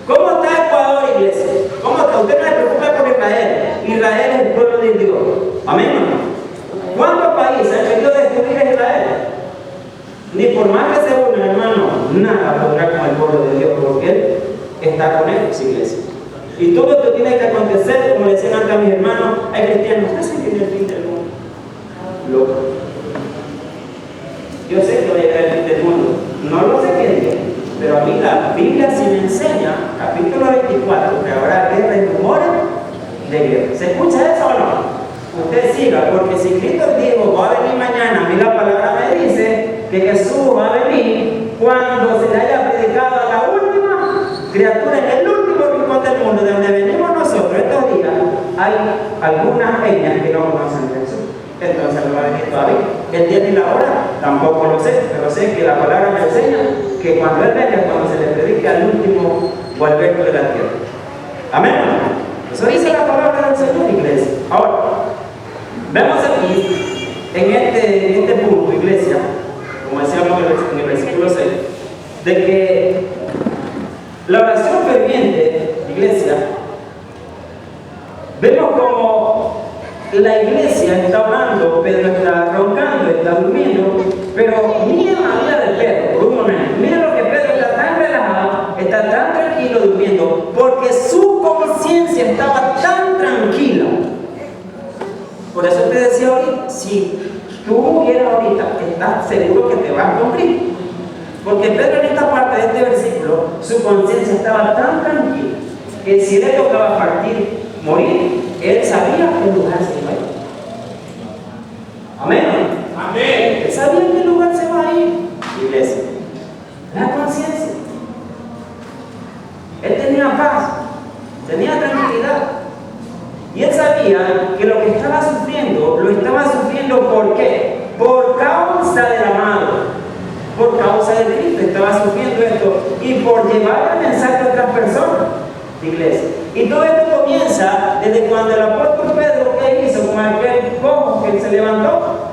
¿Cómo está Ecuador, iglesia? ¿Cómo está? Usted no se preocupa por Israel. Israel es el pueblo de Dios. Amén. ¿Cuántos países han querido destruir a Israel? Ni por más que se unan, hermano, nada podrá con el pueblo de Dios, porque Él está con ellos, iglesia. Y todo esto tiene que acontecer, como decían antes a mis hermanos, hay cristianos, ¿qué se tiene el fin del mundo? Loco. Yo sé que va a llegar el fin del mundo. No lo sé qué día. Pero a mí la Biblia sí me enseña, capítulo 24, que habrá guerra y rumores de guerra. ¿Se escucha eso o no? Usted siga, porque si Cristo dijo, va a venir mañana, a mí la palabra me dice que Jesús va a venir cuando se le haya predicado a la última criatura en el último rincón del mundo, de donde venimos nosotros estos días. Hay algunas peñas que no conocen a Jesús. Entonces no va a venir todavía. El día ni la hora tampoco lo sé, pero sé que la palabra me enseña que cuando Él venga, cuando se le predique al último volver de la tierra. Amén. Eso dice la palabra del Señor, iglesia. Ahora, vemos aquí, en este punto, iglesia, como decíamos en el versículo 6, de que la oración ferviente, iglesia, vemos como la iglesia está orando, Pedro está roncando, está durmiendo, pero miren la vida de Pedro, por un momento. Miren lo que Pedro está tan relajado, está tan tranquilo durmiendo, porque su conciencia estaba tan tranquila. Por eso te decía ahorita, si tú murieras ahorita, estás seguro que te vas a cumplir. Porque Pedro en esta parte de este versículo, su conciencia estaba tan tranquila, que si le tocaba partir, morir, él sabía qué lugar se iba a ir. Amén. Amén. Él sabía en qué lugar se va a ir, iglesia. La conciencia. Él tenía paz, tenía tranquilidad. Y él sabía que lo que estaba sufriendo, lo estaba sufriendo ¿por qué? Por causa del amado. Por causa de Cristo estaba sufriendo esto. Y por llevar el mensaje a otras personas, iglesia. Y todo esto comienza desde cuando el apóstol Pedro, ¿qué hizo con aquel cojo que se levantó?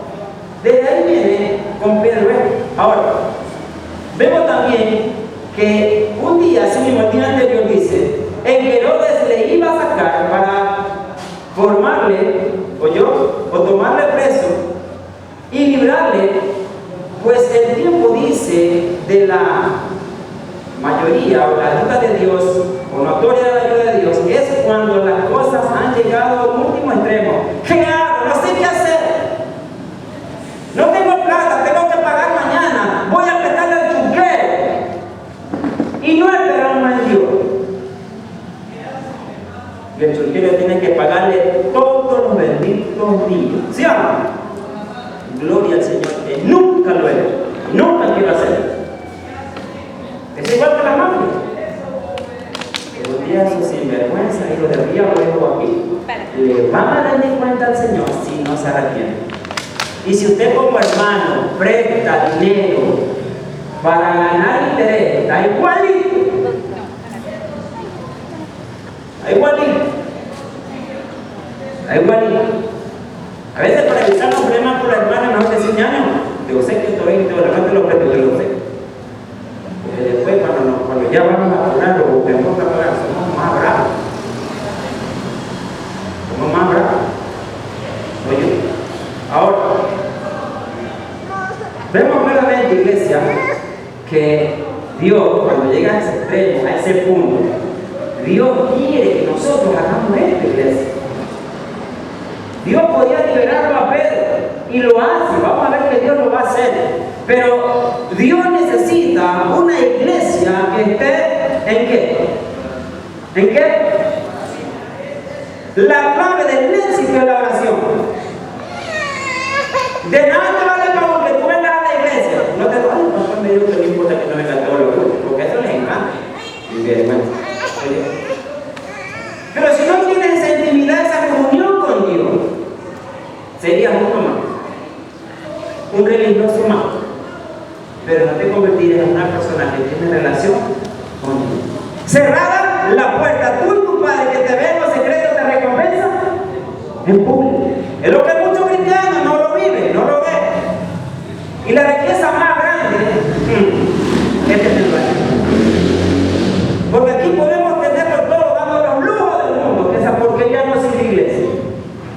Desde ahí viene con Pedro. Ahora, vemos también que un día, así mismo el día anterior dice, en que Herodes le iba a sacar para formarle, o tomarle preso y librarle, pues el tiempo dice de la mayoría o la ayuda de Dios, o notoria de la ayuda de Dios, es cuando las cosas han llegado a un último extremo. ¿Qué hago? No sé qué hacer. que el surtidor tiene que pagarle todos los benditos días. ¿Sí o no? Gloria al Señor, que nunca lo he hecho, nunca quiero hacerlo. Es igual que la mafia. Pero un día esos sinvergüenza, hijo del diablo, aquí, le van a dar cuenta al Señor si no se arrepiente. Y si usted como hermano presta dinero para ganar interés, da igualito. Da igualito. Da igualito. A veces para evitar los problemas con la hermana, mejor decir, ñaño, yo sé que estoy, de repente lo presto, yo lo sé. Porque después cuando ya vamos a pagar o tenemos que pagar, somos más bravos. Somos más bravos. Oye, ahora, vemos claramente, iglesia, que Dios, cuando llega a ese extremo, a ese punto, Dios quiere que nosotros hagamos esto, iglesia. Dios podía liberarlo a Pedro y lo hace. Vamos a ver que Dios lo va a hacer. Pero Dios necesita una iglesia que esté ¿en qué? ¿En qué? La clave del éxito es la oración. De nada te vale como que tú vengas a la iglesia. No te vale, pastor, me dijo que no importa que no venga todo lo que, porque eso les encanta. Y bien, bueno. Pero si no tienes esa intimidad, esa comunión con Dios, serías uno más, un religioso más, pero no te convertirás en una persona que tiene relación con Dios. Cerrada la puerta, tú y tu padre que te ven los secretos te recompensa en público. Es lo que muchos cristianos no lo viven, no lo ven. Y la riqueza más grande es tenerlo aquí. Porque aquí podemos tenerlo todo, dando los lujos del mundo, que esa porquería no es la iglesia.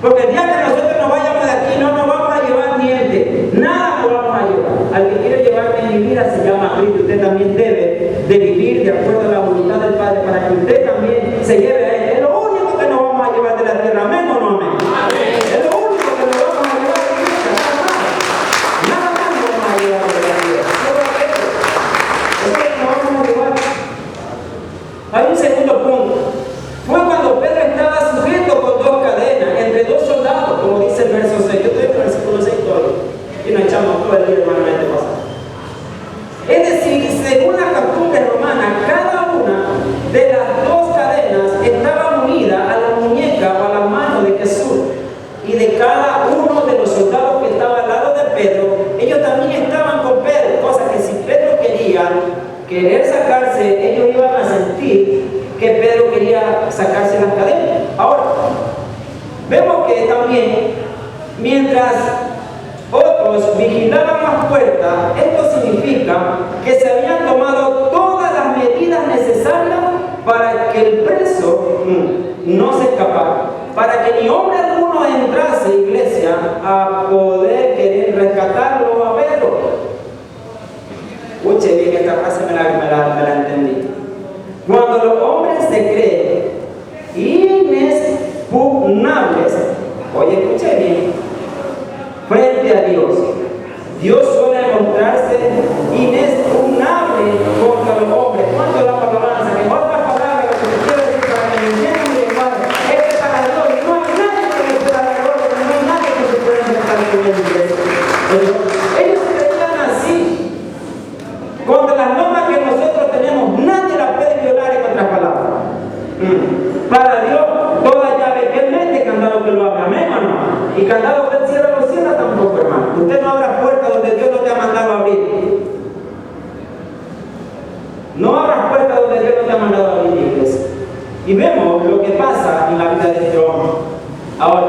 Porque el día que nosotros nos vayamos de aquí no nos vamos a llevar niente, nada nos vamos a llevar. Al que quiere llevarme en mi vida se llama Cristo. Usted también debe de vivir de acuerdo a la voluntad del Padre para que usted también se lleve a Él. Es lo único que nos vamos a llevar de la tierra, amén o no amén. Es lo único que nos vamos a llevar de la tierra, nada más nos vamos a llevar de la tierra. Eso es lo que nos vamos a llevar. Hay un segundo punto. Fue cuando Pedro estaba sujeto con dos cadenas, entre dos soldados, como dice el verso 6. Yo estoy en el versículo 6 todavía. Y nos echamos todo el día, hermano, este pasaje. Es decir, según la costumbre romana, cada una de las dos cadenas estaba unida a la muñeca o a la mano de Jesús. Y de cada uno de los soldados que estaba al lado de Pedro, ellos también estaban con Pedro. Cosa que si Pedro querer sacarse, ellos iban a sentir que Pedro quería sacarse las cadenas. Ahora, vemos que también, mientras otros vigilaban las puertas, esto significa que se habían tomado todas las medidas necesarias para que el preso no se escapara, para que ni hombre alguno entrase, iglesia, a poder querer rescatarlo a Pedro. Escuche bien, esta frase me la entendí. Cuando los hombres se creen inexpugnables, oye, escuche bien, frente a Dios, Dios suele mostrarse inexpugnable contra los hombres. ¿Cuánto es la palabra? En otras palabras, lo que te quiero decir para que me entiendan mi hermano, es que para Dios no hay nadie que le pueda dar gloria, no hay nadie que se pueda enfrentar con él. Ellos se creían así. Contra las normas que nosotros tenemos, nadie las puede violar en otras palabras. Para Dios, toda llave que Él mete, candado que lo abra, amén o no. Y candado que Él cierra, lo cierra tampoco, hermano. Usted no abra puertas donde Dios no te ha mandado a abrir. No abras puertas donde Dios no te ha mandado a abrir, iglesia. Y vemos lo que pasa en la vida de este hombre. Ahora,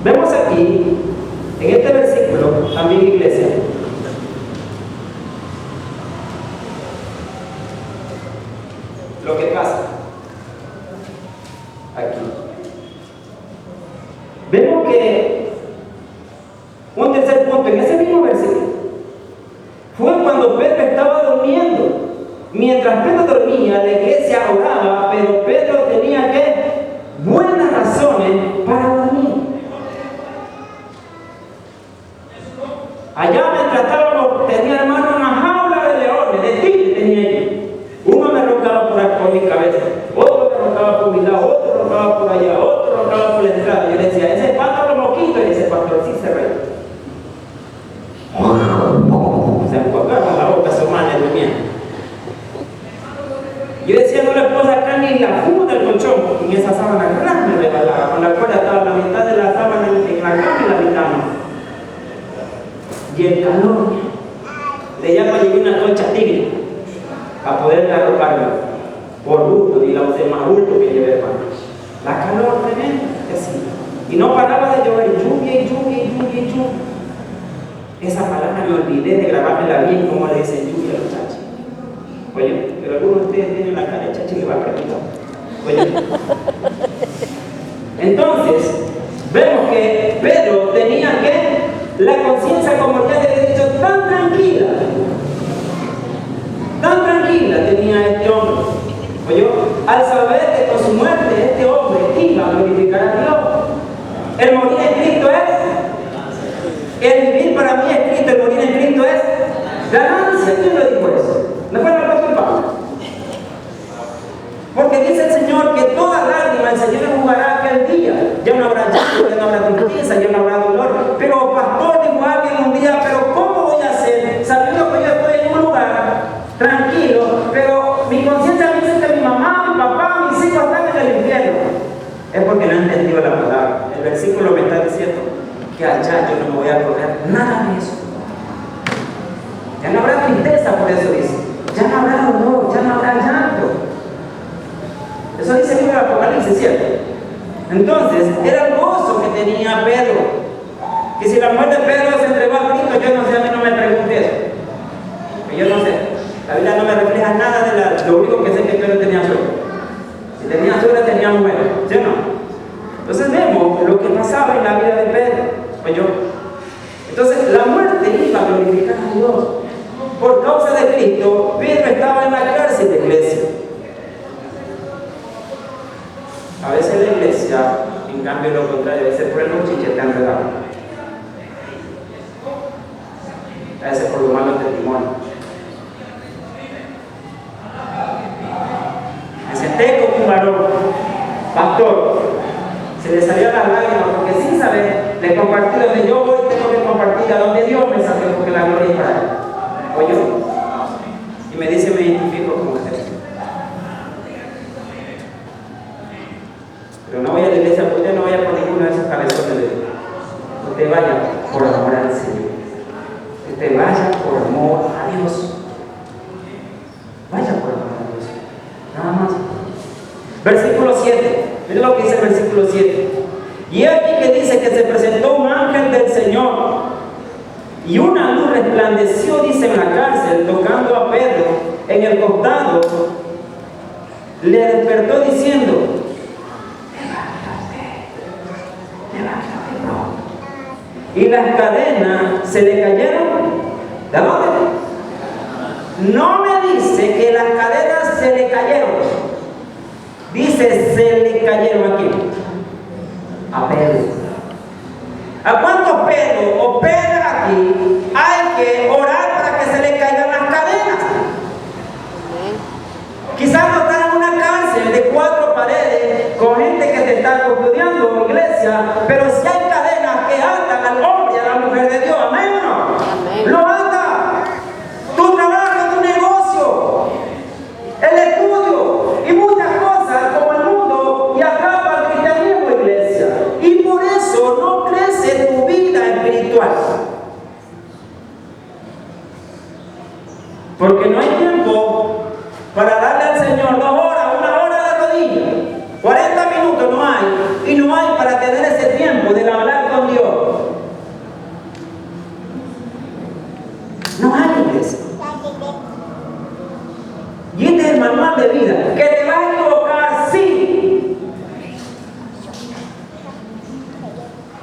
vemos aquí, en este versículo, también, iglesia, lo que pasa aquí. Vemos que un tercer punto en ese mismo versículo fue cuando Pedro estaba durmiendo. Mientras Pedro dormía, la iglesia oraba, pero Pedro tenía buenas razones para dormir. Allá mientras estábamos, tenía, hermano, una jaula de leones, de tigres tenía yo. Uno me roncaba por mi cabeza, otro me roncaba por mi lado, otro y el calor. De ella me llevé una concha tigre a poder arroparme por bulto y los demás bultos que llevé, hermano. La calor tremenda, así. Y no paraba de llover, lluvia y lluvia y lluvia y lluvia. Esa palabra me olvidé de grabármela bien, como le dicen lluvia a los chachis. Oye, pero algunos de ustedes tienen la cara de chachi y le va a preguntar. Oye. Entonces, vemos que Pedro tenía que la conciencia, como ya le he dicho, tan tranquila tenía este hombre. Oye, al saber que con su muerte este hombre iba a glorificar a Dios. El morir en Cristo es, el vivir para mí es Cristo, el morir en Cristo es ganancia. ¿Quién lo dijo eso? ¿No fue el apóstol Pablo? Porque dice el Señor que toda lágrima el Señor enjugará aquel día. Ya no habrá llanto, ya no habrá tristeza, ya no habrá dolor. Pero pastor, dijo alguien un día, pero ¿cómo voy a hacer sabiendo que yo estoy en un lugar tranquilo, pero mi conciencia me dice que mi mamá, mi papá, mis hijos están en el infierno? Es porque no he entendido la palabra. El versículo me está diciendo que allá yo no me voy a acordar nada de eso. Ya no habrá tristeza, por eso dice. Ya no habrá dolor, ya no habrá llanto. Eso dice el libro del Apocalipsis, ¿cierto? Entonces, era el gozo que tenía Pedro. Que si la muerte de Pedro se entregó a Cristo, yo no sé, a mí no me pregunte eso. Pues yo no sé. La Biblia no me refleja nada de lo único que sé es que Pedro tenía suegra. Si tenía suegra, tenía mujer. ¿Sí o no? Entonces vemos lo que pasaba en la vida de Pedro. Pues yo. Entonces, la muerte iba a glorificar a Dios. Por causa de Cristo, Pedro estaba en la cárcel de iglesia. A veces la iglesia, en cambio, lo contrario, a veces por el mochiche te han regado. A veces por los malos testimonios. Me senté con un varón, pastor, se le salían las lágrimas porque sin saber, le compartí donde yo voy, tengo que compartir a donde Dios me sacó, porque la gloria es para él. Oye, y me dice, me identifico con usted. Pero no vaya a la iglesia, usted no vaya por ninguno de esos cabezones de Dios. Usted vaya por amor al Señor. Usted vaya por amor a Dios. Vaya por amor a Dios. Nada más. Versículo 7. Miren lo que dice el versículo 7. Y aquí que dice que se presentó un ángel del Señor y una luz resplandeció, dice, en la cárcel, tocando a Pedro en el costado, le despertó diciendo: y las cadenas se le cayeron. ¿De dónde? No me dice que las cadenas se le cayeron. Dice, se le cayeron aquí. A Pedro. ¿A cuántos Pedro o Pedro aquí hay que orar para que se le caigan las cadenas? Quizás no están en una cárcel de 4 paredes con gente que te está custodiando, iglesia, pero si hay cadenas que atan al hombre y a la mujer de Dios, ¿amén o no? Amén. Lo ata. Tu trabajo, tu negocio, el estudio y muchas cosas como el mundo y acaba el cristianismo, iglesia. Y por eso no crece tu vida espiritual. Porque no hay tiempo para darle al Señor 2 horas, 1 hora de rodillas. 40 minutos no hay. Y no hay para tener ese tiempo de hablar con Dios. No hay, iglesia. Y este es el manual de vida. ¿Que te vas a equivocar? Sí.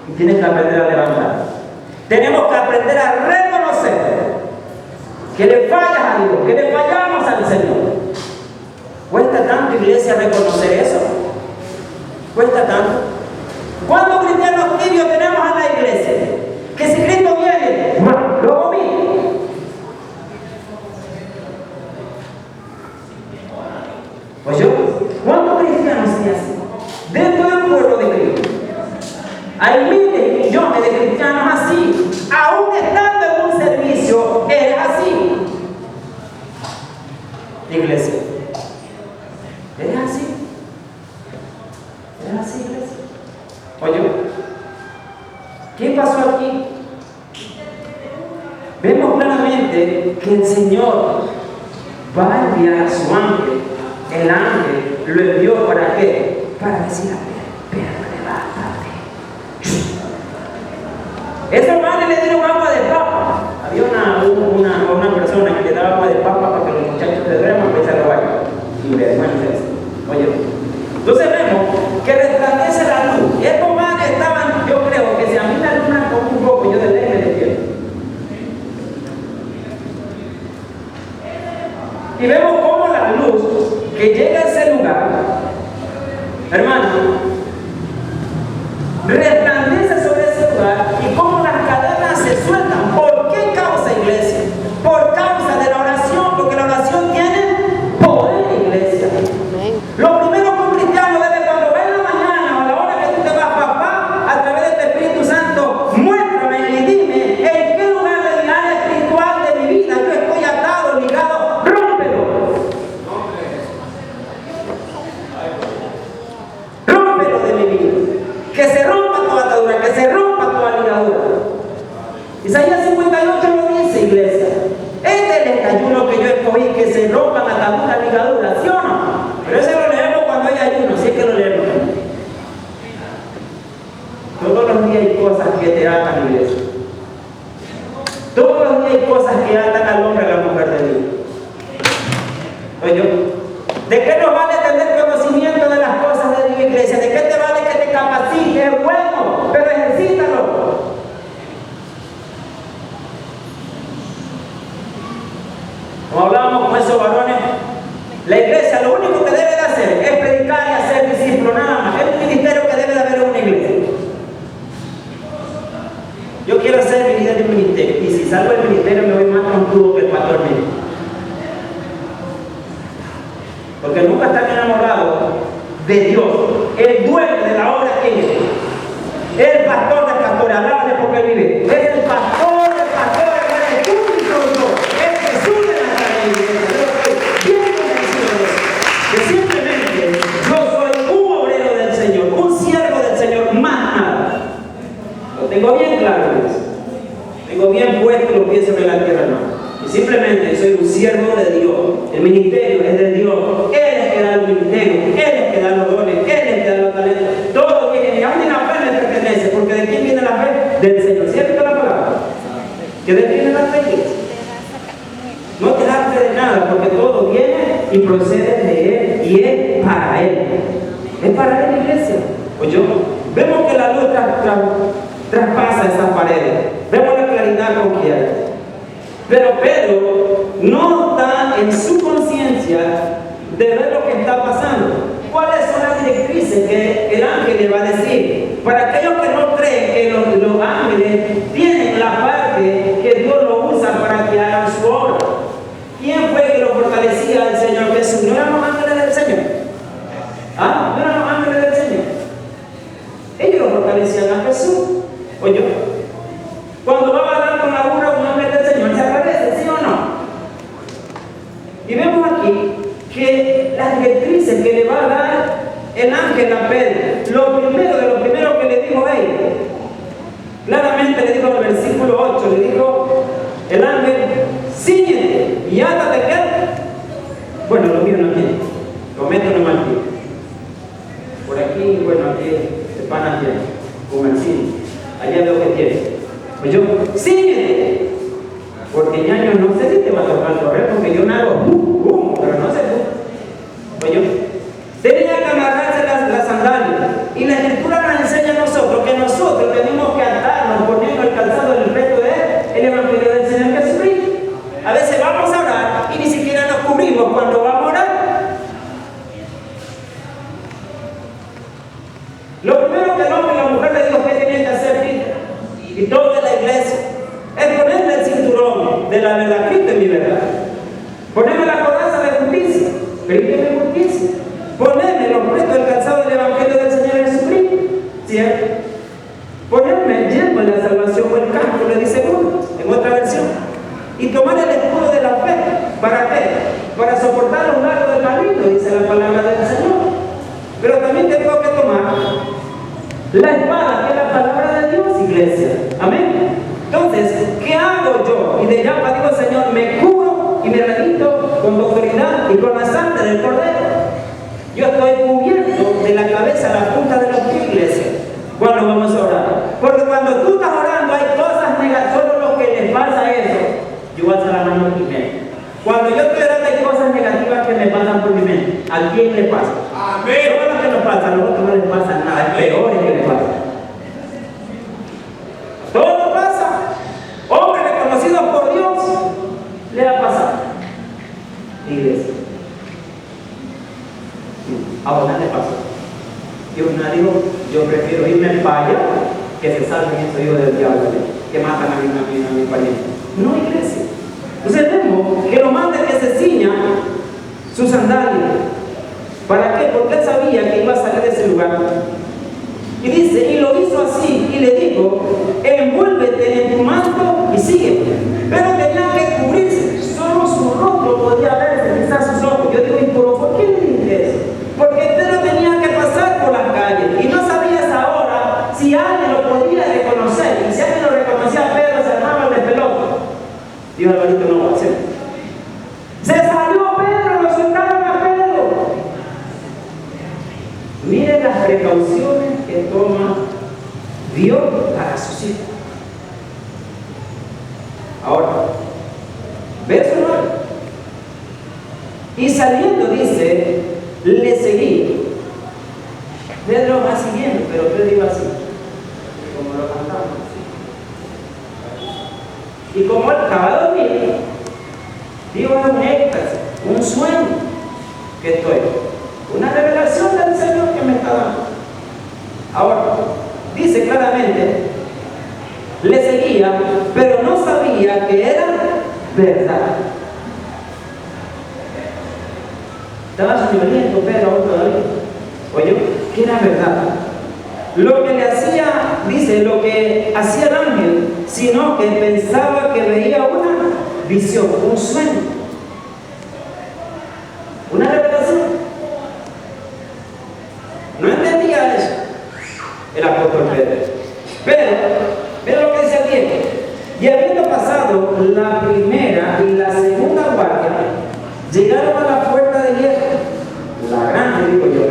Y tienes que aprender a levantar. Tenemos que aprender a reconocer que le fallas a Dios, que le fallamos al Señor. ¿Cuesta tanto, iglesia, reconocer eso? ¿Cuesta tanto? ¿Cuántos cristianos tibios tenemos en la iglesia? Que si Cristo viene, lo vomita. Pues yo, ¿cuántos cristianos hay así? Dentro del pueblo de Cristo hay miles y millones de cristianos así. Aún estando en un servicio, eres así. Iglesia, ¿eres así? ¿Eres así, iglesia? Oye, ¿qué pasó aquí? claramente que el Señor va a enviar a su ángel. El ángel lo envió ¿para qué? Para decir a Pedro, levántate. Esos manes le dieron agua de papa. Había una persona que le daba agua de papa para que los muchachos de duerman, pues se lo vayan. Y le oye, entonces vemos que resplandece la luz. Estos manes estaban, yo creo que si a mí la luna con un poco, yo de ley me despierto. Y vemos cómo la luz que llega a ese lugar, hermano, resplandece sobre ese lugar y cómo las cadenas se sueltan. ¿Por qué causa, iglesia? Por causa de la oración, porque la oración tiene poder, iglesia. Lo primero que un cristiano debe, cuando va en la mañana o a la hora que tú te vas, papá, a través de este Espíritu Santo, muéstrame y dime en qué lugar del área espiritual de mi vida yo estoy atado, ligado, rómpelo. Rómpelo de mi vida. Que se rompa tu atadura, que se rompa tu ligadura. Isaías 58 lo dice, iglesia. Este es el ayuno que yo escogí, que se rompan ataduras, ligaduras, ¿sí o no? Pero ese lo leemos cuando hay ayuno, si es que lo leemos. Todos los días hay cosas que te atan, iglesia. Todos los días hay cosas que atan al hombre y a la mujer de Dios. Oye, ¿de qué nos vale tener conocimiento de las cosas de Dios, iglesia? ¿De qué te vale que te capacite? Es bueno, pero ejercítalo. Como hablábamos con esos varones, la iglesia lo único que debe de hacer es predicar y hacer discípulos, nada más. Es un ministerio que debe de haber en una iglesia. Yo quiero ser mi líder de un ministerio, y si salgo del ministerio me voy más troncudo que el pastor mío. Porque nunca están enamorados de Dios. El dueño de la obra, ¿quién es? El pastor del pastor, alábale porque él vive. Es el pastor del pastor, es el único Dios. Es Jesús de Nazaret. Yo estoy bien convencido de eso. Que simplemente yo soy un obrero del Señor, un siervo del Señor, más nada. Lo tengo bien claro, ¿ves? Tengo bien puesto los pies sobre la tierra, hermano. Y simplemente soy un siervo de Dios. El ministerio es de Dios. Él es el que da el ministerio. Él es el que da los dones. Él es el que da los talentos. Todo viene. Y aún la fe le pertenece. Porque ¿de quién viene la fe? Del Señor. ¿Cierto la palabra? ¿Que de quién viene la fe? No te das fe de nada. Porque todo viene y procede de Él. Y es para Él. Es para Él, iglesia. Pues yo, vemos que la luz traspasa esas paredes. Vemos la claridad con que hay. Pero Pedro no está en su conciencia de ver lo que está pasando. ¿Cuáles son las directrices que el ángel le va a decir? Para aquellos que no creen que los ángeles tienen la parte que Dios lo usa para que hagan su obra. ¿Quién fue que lo fortalecía al Señor Jesús? ¿No eran los ángeles del Señor? ¿Ah? ¿No eran los ángeles del Señor? Ellos lo fortalecían a Jesús. Oye, cuando va hablando con la burra, un ángel del Señor se aparece, ¿sí o no? Y vemos aquí que las directrices que le va a dar el ángel a Pedro, lo primero que le dijo a él, claramente le dijo en el versículo 8, le dijo el ángel, síguete y átate ¿qué? Bueno, lo mío no tiene, lo meto en el martillo. Por aquí, bueno, aquí se pan aquí, con el cine, allá veo que tiene. Pues yo, síguete, porque ñaño no sé si te va a tocar correr, porque yo nado, pero no sé tú. Pues yo, tenía que amarrarse las sandalias, y la Escritura nos enseña a nosotros que nosotros tenemos que atarnos poniendo el calzado del resto de el Evangelio del Señor Jesucristo. A veces vamos a orar y ni siquiera nos cubrimos cuando vamos a orar. Lo primero que el hombre y la mujer le dijo que tenían que hacer, y toda la iglesia, es ponerle el cinturón de la verdad. Cristo es mi verdad. Ponerme la coraza de justicia. Cristo es mi justicia. Ponerme los restos del calzado del Evangelio del Señor Jesucristo. ¿Cierto? Ponerme el yelmo de la salvación o el casco, le dice uno, en otra versión. Y tomar el escudo de la fe. ¿Para qué? Para soportar los lados del maligno, dice la palabra del Señor. Pero también tengo que tomar la espada, que es la palabra de Dios, iglesia. Amén. Entonces, ¿qué hago yo? Y de ya digo, Señor, y con la sangre del Cordero. Yo estoy cubierto de la cabeza a la punta de los pies, iglesia, cuando vamos a orar. Porque cuando tú estás orando hay cosas negativas, solo lo que les pasa a eso, yo voy a alzar la mano primero. Cuando yo estoy orando hay cosas negativas que me pasan por mi mente. ¿A quién le pasa? Amén. Todo lo que nos pasa, a nosotros no les pasa nada, es peor que les pasa. Todo nos pasa. Hombres reconocidos por Dios, le ha pasado. Iglesia. A vos no le pasó. Dios me dijo, yo prefiero irme para allá que se salven esos hijos del diablo, que matan a mi pariente. No, iglesia. Entonces vemos que lo manda que se ciña sus sandalias. ¿Para qué? Porque él sabía que iba a salir de ese lugar. Y dice, y lo hizo así, y le dijo, envuélvete en tu manto y sigue. Pero tenía que cubrirse, solo su rostro podía verse, quizás sus ojos. Yo digo, ¿y por qué le dije eso? Porque Pedro tenía que pasar por las calles y no sabías ahora si alguien lo podía reconocer. Y si alguien lo reconocía a Pedro, se armaba de pelota. Dios Alvarito no va a hacer. Se salió Pedro, lo soltaron a Pedro. Mire las precauciones que toma Dios para sus hijos. Ahora, verso 9. Y saliendo, dice, le seguí. Pedro va siguiendo, pero Pedro iba así, como lo cantamos. Y como él acaba de dormir, digo, es un éxtasis, un sueño que estoy. Una revelación del Señor que me está dando. Ahora, dice claramente, le seguía, pero no sabía que era verdad. Estaba soñoliento Pedro aún todavía. Oye, que era verdad. Lo que le hacía, dice, lo que hacía el ángel, sino que pensaba que veía una visión, un sueño, una revelación. No entendía eso el apóstol Pedro. Pero lo que dice aquí, y habiendo pasado la primera y la segunda guardia, llegaron a la puerta de hierro, la grande, digo yo,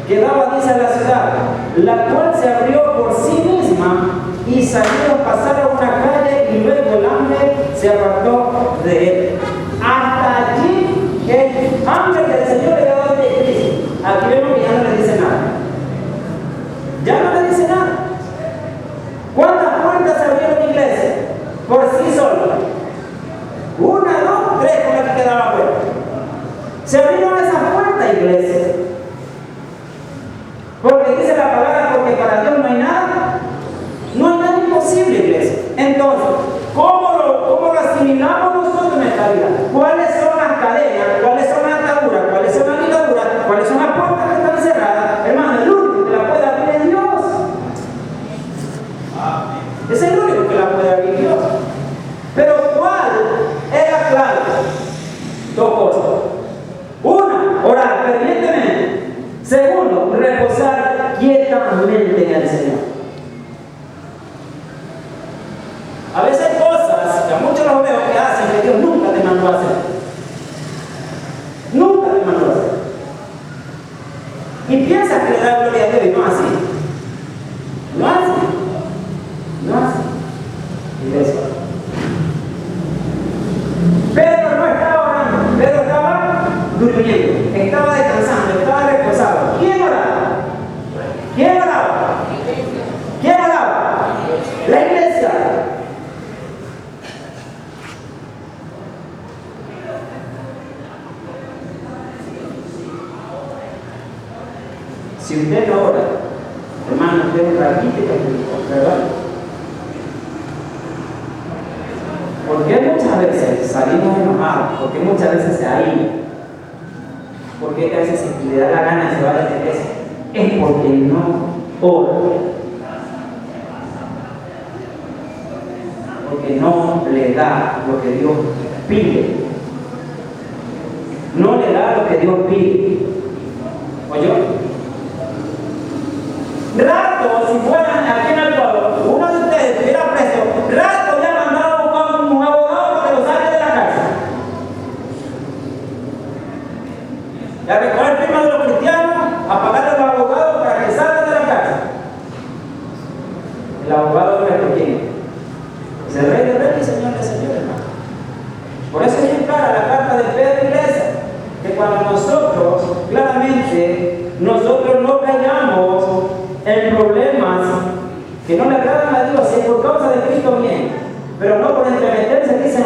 que daba, dice, a la ciudad, la cual se abrió por sí misma y salieron, pasaron una calle y luego el ángel se apartó de él. Hasta allí el ángel del Señor le daba de Cristo. Aquí vemos que ya no le dice nada. Ya no le dice nada. ¿Cuántas puertas se abrieron en la iglesia? Por sí solas. 1, 2, 3 con la que quedaba afuera. Se abrieron esas puertas, iglesia. Porque dice la palabra, porque para Dios no hay nada. No hay nada imposible, iglesia. Entonces, ¿cómo lo asimilamos nosotros en esta vida? ¿Cuáles son las cadenas? ¿Cuáles son las ataduras? ¿Cuáles son las ligaduras? ¿Cuáles son las puertas que están cerradas? Hermano, el único que la puede abrir es Dios. Es el único que la puede abrir Dios. Pero ¿cuál es la clave? 2 cosas. Una, orar fervientemente. Segundo, reposar quietamente en el Señor. A veces hay cosas que a muchos los veo que hacen que Dios nunca te mandó a hacer. Nunca te mandó a hacer. Y piensas que le da gloria a Dios y no así. No así. No así. Iglesia. Pedro no estaba orando, Pedro estaba durmiendo, estaba descansando, estaba reposado. ¿Quién oraba? ¿Quién oraba? ¿Quién oraba? La iglesia. Si usted no ora, hermano, usted es un ratito, ¿verdad? Porque muchas veces salimos enojados, porque muchas veces se aísla, porque a veces si le da la gana se va a detener, es porque no ora, porque no le da lo que Dios pide, no le da lo que Dios pide. ¿Oyó? Rato, si fueran aquí en el pueblo, uno de ustedes estuviera preso, rato ya mandaba a buscar un abogado que lo saque de la cárcel.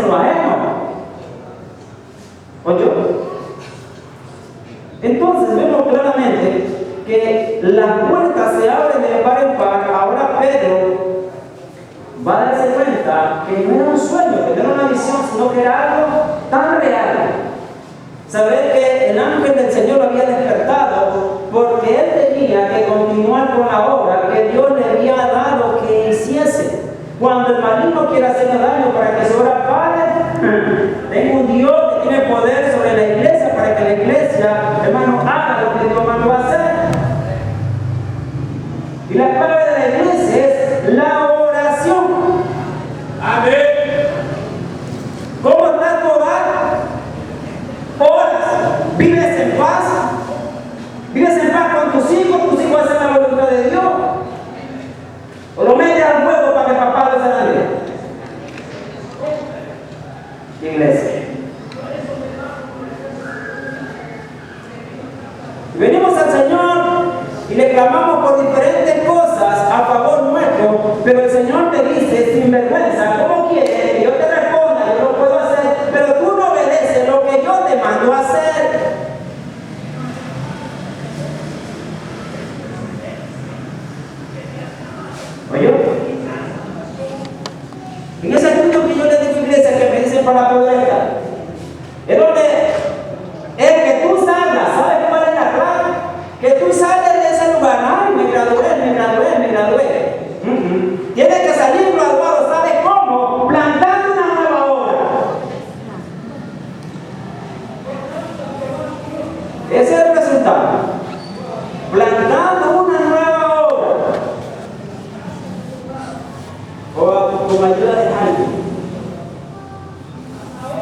lo ajeno. ¿Oyó? Entonces vemos claramente que las puertas se abren de par en par. Ahora Pedro va a darse cuenta que no era un sueño, que no era una visión, sino que era algo tan real. Saber que el ángel del Señor lo había despertado porque él tenía que continuar con la obra que Dios le había dado que hiciese. Cuando el maligno quiere hacerle daño para que su obra pare, tengo un Dios que tiene poder sobre la iglesia para que la iglesia, hermano, haga lo que Dios mandó a hacer. Y la clave de la iglesia es la oración. Amén. ¿Cómo está tu hogar? ¿Oras? ¿Vives en paz? ¿Vives en paz con tus hijos? ¿Tus hijos hacen la voluntad de Dios? ¿O lo metes al fuego para que papá lo salga? Iglesia. Venimos al Señor y le clamamos por diferentes cosas a favor nuestro, pero el Señor te dice sin vergüenza: ¿cómo quieres que yo te responda? Yo lo puedo hacer, pero tú no obedeces lo que yo te mando a hacer. ¿Oyó? En ese punto que yo le digo, iglesia, que me dicen para poder estar, es donde es que tú salgas. ¿Sabes cuál es la clave? Que tú sales de ese lugar. Ay, me gradué. Tienes que salir graduado. ¿Sabes cómo? Plantando una nueva obra. Ese es el resultado. Plantando una nueva obra. O con ayuda de alguien.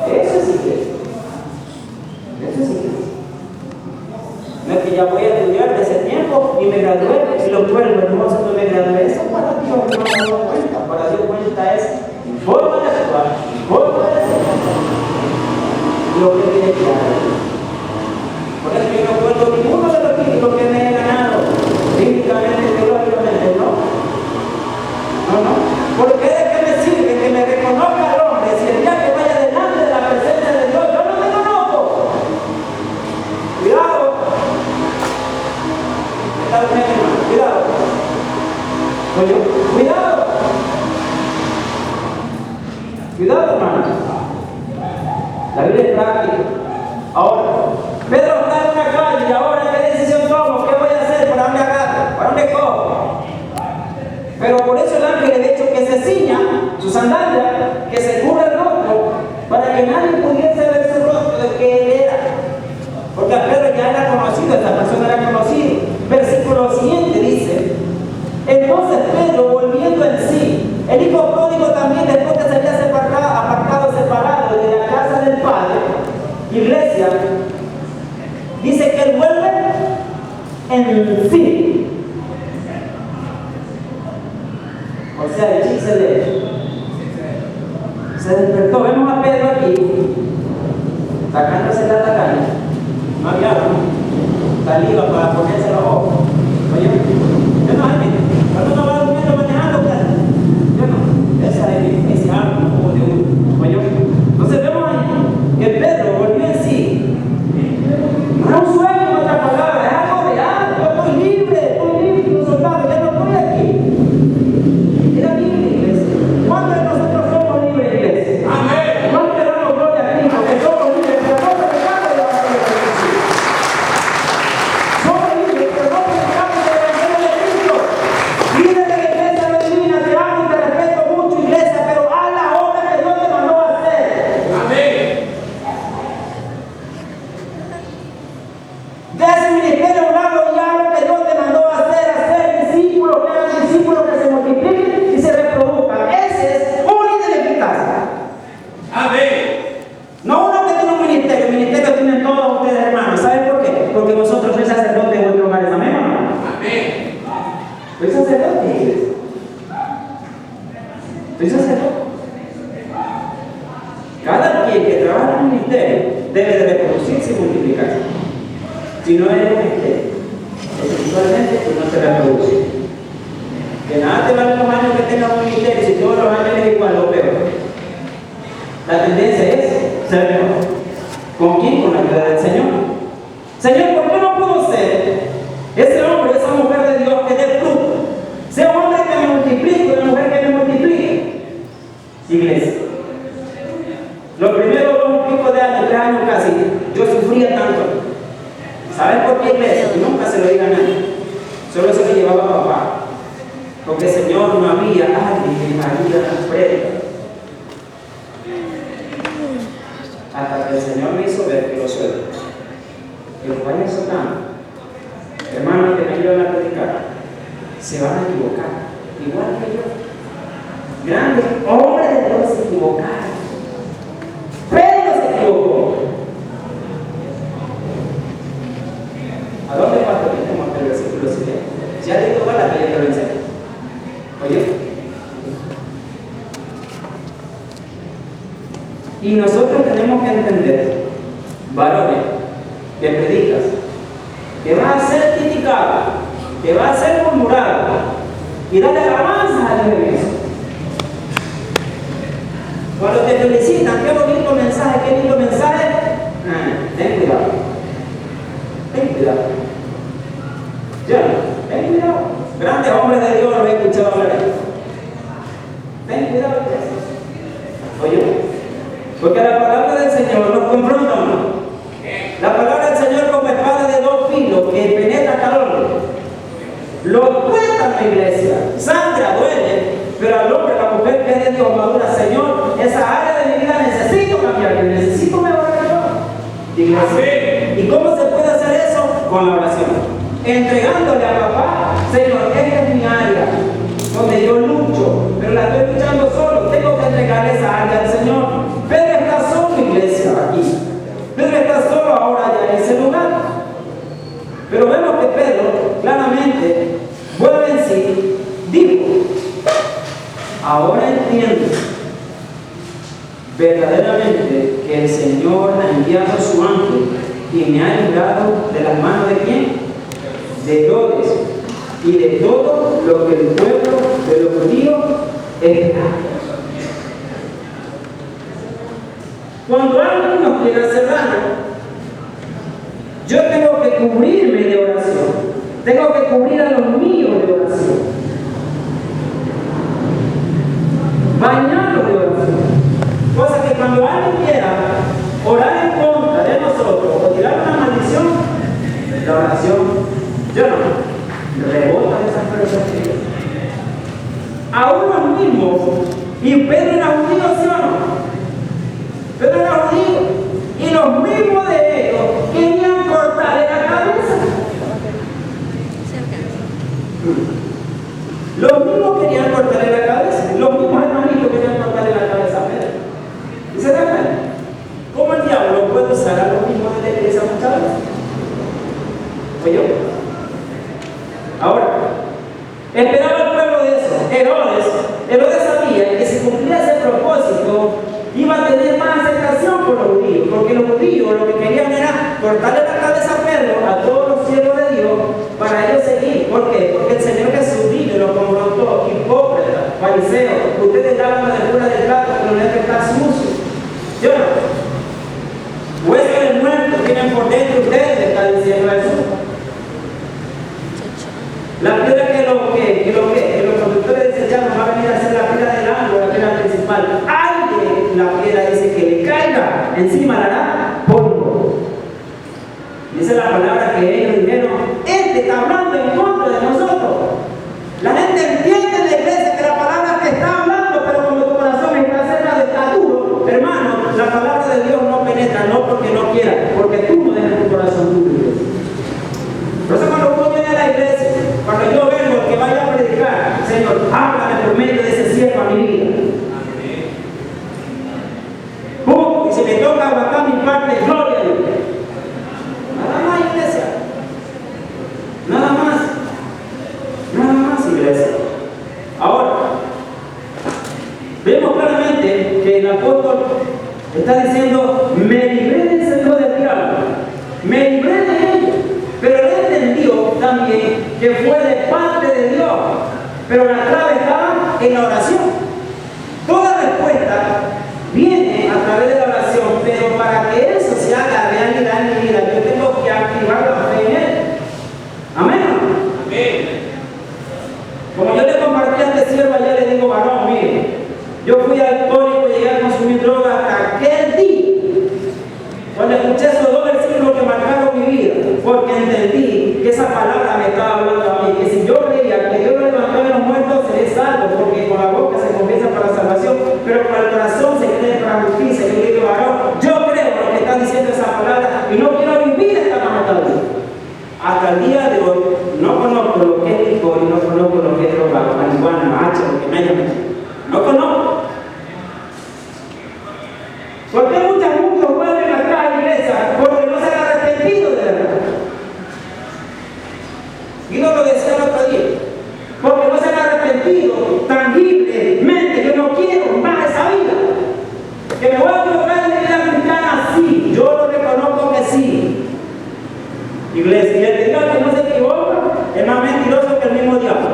Eso sí que es. No es que ya voy a estudiar de ese tiempo y me gradué y lo vuelvo hermoso que me gradué. Eso para Dios no me da cuenta. Para Dios cuenta es forma de actuar, forma de ser lo que tiene que hacer. Por eso yo no puedo ninguno de los títulos que me he ganado bíblicamente, teológicamente, ¿no? Porque es que me sirve que me reconozca al hombre. Si el día que vaya delante de la presencia de Dios, yo no me conozco. Cuidado. Cuidado. Oye, cuidado, hermano. La Biblia es práctica. Ahora, Pedro está en una calle y ahora ¿qué decisión tomo? ¿Qué voy a hacer? ¿Para dónde agarro? ¿Para dónde cojo? Pero por eso el ángel le ha dicho que se ciña su sandalia, que se cubra el rostro, para que nadie pudiese ver su rostro de que él era. Porque a Pedro ya era conocido, esta persona era conocida. Versículo siguiente dice: entonces Pedro, volviendo en sí, el hijo pródigo también, después que se había separado de la casa del padre, iglesia, dice que él vuelve en sí. O sea, el chip se despertó. Vemos a Pedro aquí, sacándose la tacaña. No había saliva para ponerse los ojos. Oye, yo no hay, cuando uno va durmiendo manejando, yo no, esa es algo como de uno. Oye, entonces vemos ahí que Pedro volvió en sí. No era un sueño, en otras palabras, es algo real. Yo estoy libre, un soldado, ya no estoy aquí. Era libre, iglesia. ¿Cuántos de nosotros somos libres, iglesia? Amén. ¿Cuántos le damos gloria a Cristo? Que somos libres, pero no por el pecado de la Cristo. Somos libres, pero no por el pecado de la Cristo. Líder de la iglesia divina, te amo y te respeto mucho, iglesia, pero haz la obra que Dios te mandó a hacer. Amén. Deja ese ministerio a un lado y haz lo que Dios te mandó a hacer discípulos, que hagan discípulos que se multipliquen y se reproduzcan. Ese es un líder eficaz. Amén. No uno que tiene un ministerio, el ministerio tienen todos ustedes, hermanos. ¿Saben por qué? Porque vosotros sois sacerdotes de vuestros hogares. Amén, hermano. Amén. Soy sacerdote, iglesia. Soy sacerdote. Cada quien que trabaja en un ministerio debe de reproducirse y multiplicarse. Si no eres un ministerio, espiritualmente, pues no se reproduce. De nada te valen los años que tengas un ministerio si todos los años es igual o peor. La tendencia es ser mejor. ¿Con quién? Con la ayuda del Señor. Señor, ¿por qué no puedo ser ese hombre, esa mujer de Dios que dé fruto? Sea un hombre que me multiplique, una mujer que me multiplique. Iglesia. Los primeros 2 y pico de años, 3 años casi, yo sufría tanto. ¿Sabes por qué, iglesia? Y nunca se lo diga a nadie. Solo se lo llevaba a papá. Porque el Señor no había alguien que me ayude a las prédicas. Hasta que el Señor me hizo ver que lo soy. Que los vayan soltando. Hermanos que me ayudan a predicar, se van a equivocar. Igual que yo. Grandes hombres de Dios se equivocaron. Pedro se equivocó. ¿A dónde pastor? Tenemos el versículo siguiente. Si ha leído la que ya te lo enseño. Oye. Y nosotros tenemos que entender, varones, que predicas, que va a ser criticado, que va a ser murmurado, y darle alabanzas a Dios en eso. Cuando te felicitan, qué bonito mensaje, qué lindo mensaje, ten cuidado. Ten cuidado. Ya, ten cuidado. Grandes hombres de Dios los he escuchado hablar de eso. Ten cuidado de eso. Oye, porque la palabra del Señor nos confronta, ¿no? La palabra del Señor como espada de 2 filos que penetra hasta el hombre. Lo cuesta la iglesia, sangra, duele, pero al hombre, la mujer que es de Dios madura, Señor, esa área de mi vida necesito cambiar, necesito mejorar yo. Iglesia. ¿Y cómo se puede hacer eso? Con la oración. Entregándole a papá, Señor, esta es mi área donde yo lucho, pero la estoy luchando solo, tengo que entregar esa área al Señor. Pedro está solo, iglesia, aquí. Pedro está solo ahora ya en ese lugar. Pero vemos que Pedro claramente vuelve en sí, dijo, ahora entiendo verdaderamente que el Señor ha enviado su ángel y me ha librado de las manos de quién? De Herodes y de todo lo que el pueblo de los judíos está. Cuando alguien nos quiere hacer daño, yo tengo que cubrirme de oración. Tengo que cubrir a los míos de oración. Bañarlos de oración. Cosa que cuando alguien quiera orar en contra de nosotros o tirar una maldición, la oración, yo no, rebota de esas personas. A unos mismos, y Pedro era judío, ¿sí o no? Pedro era judío, y los mismos de ellos querían cortarle la cabeza. Los mismos querían cortarle la cabeza, los mismos hermanitos querían cortarle la cabeza a Pedro. ¿Y se dan cuenta? ¿Cómo el diablo puede usar a los mismos de la iglesia muchas veces? Oye, ahora, esperaba el pueblo de eso. Herodes sabía que si cumplía ese propósito, iba a tener más aceptación por los judíos, porque los judíos lo que querían era cortarle la cabeza a Pedro, a todos los siervos de Dios, para ellos seguir. ¿Por qué? Porque el Señor Jesús vino y lo confrontó, hipócrita, fariseo, ustedes daban la verdura del plato, pero no es que está sucio. Yo no. Huesos del muerto tienen por dentro ustedes, está diciendo Jesús. La piedra que los conductores desecharon va a venir a ser la piedra del ángulo, la piedra principal. Alguien, la piedra dice que le caiga encima, la hará polvo. Dice la palabra que ellos dijeron, este está hablando en contra de nosotros. La gente entiende en la iglesia que la palabra que está hablando, pero cuando tu corazón está cerca de está duro, hermano, la palabra de Dios no penetra, no porque no quiera, porque tú no dejas tu corazón duro. Por eso cuando uno viene a la iglesia, cuando yo vengo que vaya a predicar, Señor, háblame por medio de ese siervo a mi vida. Y si me toca aguantar mi parte, gloria a Dios. Nada más, iglesia. Nada más. Nada más, iglesia. Ahora, vemos claramente que el apóstol está diciendo, me libré del Señor del diablo. Me libré de ellos. Pero él entendió también que fue de parte de Dios. Pero la clave estaba en la oración. Toda respuesta viene a Como yo le compartí a este siervo ayer, le digo, varón, mire, yo fui alcohólico, llegué a consumir droga hasta aquel día, cuando escuché esos dos versículos que marcaron mi vida, porque entendí que esa palabra me estaba hablando a mí, que si yo creía que Dios lo levantó de los muertos, seré salvo, porque con la boca se confiesa para la salvación, pero con el corazón se cree para la justicia. Yo le digo, varón, yo creo lo que está diciendo esa palabra y no quiero vivir esta majestad. Hasta el día de hoy no conozco lo que es licor y no conozco lo que es droga, marihuana, hacha, lo que me haya metido. No conozco. ¿Por qué muchos vuelven acá a la iglesia? Porque no se han arrepentido de verdad. Y no lo decía el otro día. Porque no se han arrepentido tangiblemente. Yo no quiero más esa vida. Que me voy a colocar en la vida cristiana, sí. Yo lo reconozco que sí. Iglesia, y el que diga que no se equivoca es más mentiroso que el mismo diablo.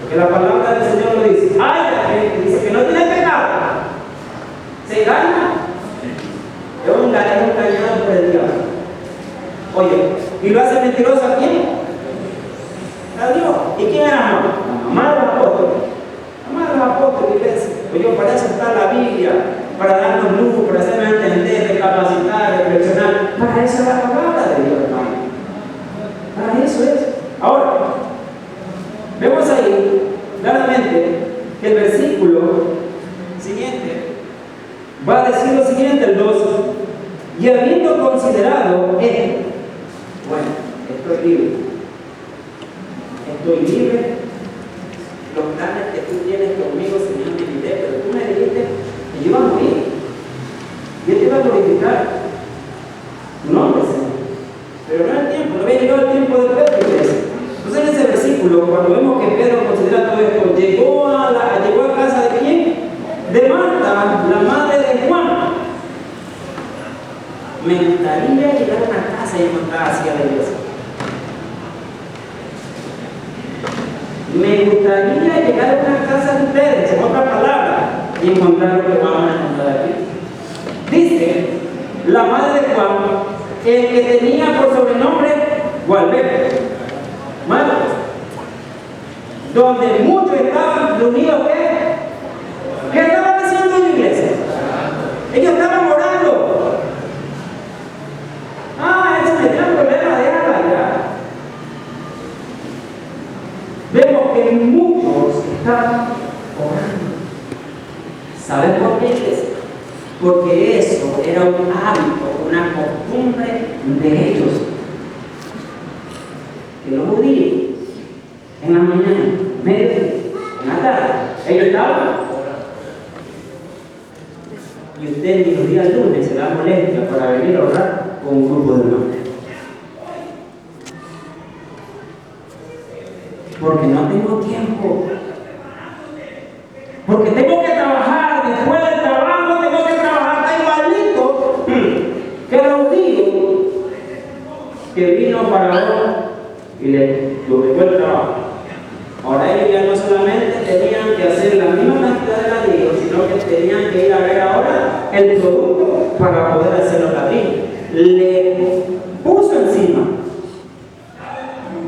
Porque la palabra del Señor lo dice. Ay, que dice que no tiene pecado. Se gana. Es un engañado por el diablo. Oye, ¿y lo hace mentiroso a quién? A Dios. ¿Y quién era mamá? La mamá de los apóstoles. La mamá de los apóstoles, iglesia. Oye, para eso está la Biblia, para darnos luz, para hacernos entender, recapacitar, reflexionar. Para eso es la palabra de Dios, hermano. Para eso es. Ahora, vemos ahí claramente que el versículo siguiente va a decir lo siguiente, el 12. Y habiendo considerado esto, bueno, estoy libre. Estoy libre. Los planes que tú tienes conmigo, Señor, me diré, pero tú me dijiste que yo iba a morir. Yo te iba a glorificar tu nombre, Señor. Pero no es el tiempo, no había llegado el tiempo de Pedro, iglesia. Entonces en ese versículo, cuando vemos que Pedro considera todo esto, llegó a casa de quién? De Marta, la madre de Juan. Me gustaría llegar a una casa y encontrar así a la iglesia. Me gustaría llegar a una casa de ustedes, en otras palabras, y encontrar lo que vamos a encontrar aquí. Dice la madre de Juan, el que tenía por sobrenombre Gualberto, Marcos, donde muchos estaban reunidos, ¿qué estaban haciendo en la iglesia? Ellos estaban orando. Ese es el problema de allá. Vemos que muchos están orando. ¿Saben por qué, iglesia? Porque eso era un hábito, una costumbre de ellos. Que los judíos, en la mañana, mediodía, en la tarde, ellos estaban orando. Y usted ni los días lunes se da molestia para venir a orar con un grupo de hermanos. Porque no tengo tiempo. Porque tengo que trabajar. Después del trabajo tengo que trabajar. Está igualito que el judío que vino para ahora y le dejó el trabajo. Ahora ellos ya no solamente tenían que hacer la misma cantidad de ladrillos, sino que tenían que ir a ver ahora el producto para poder hacer los ladrillos. Le puso encima.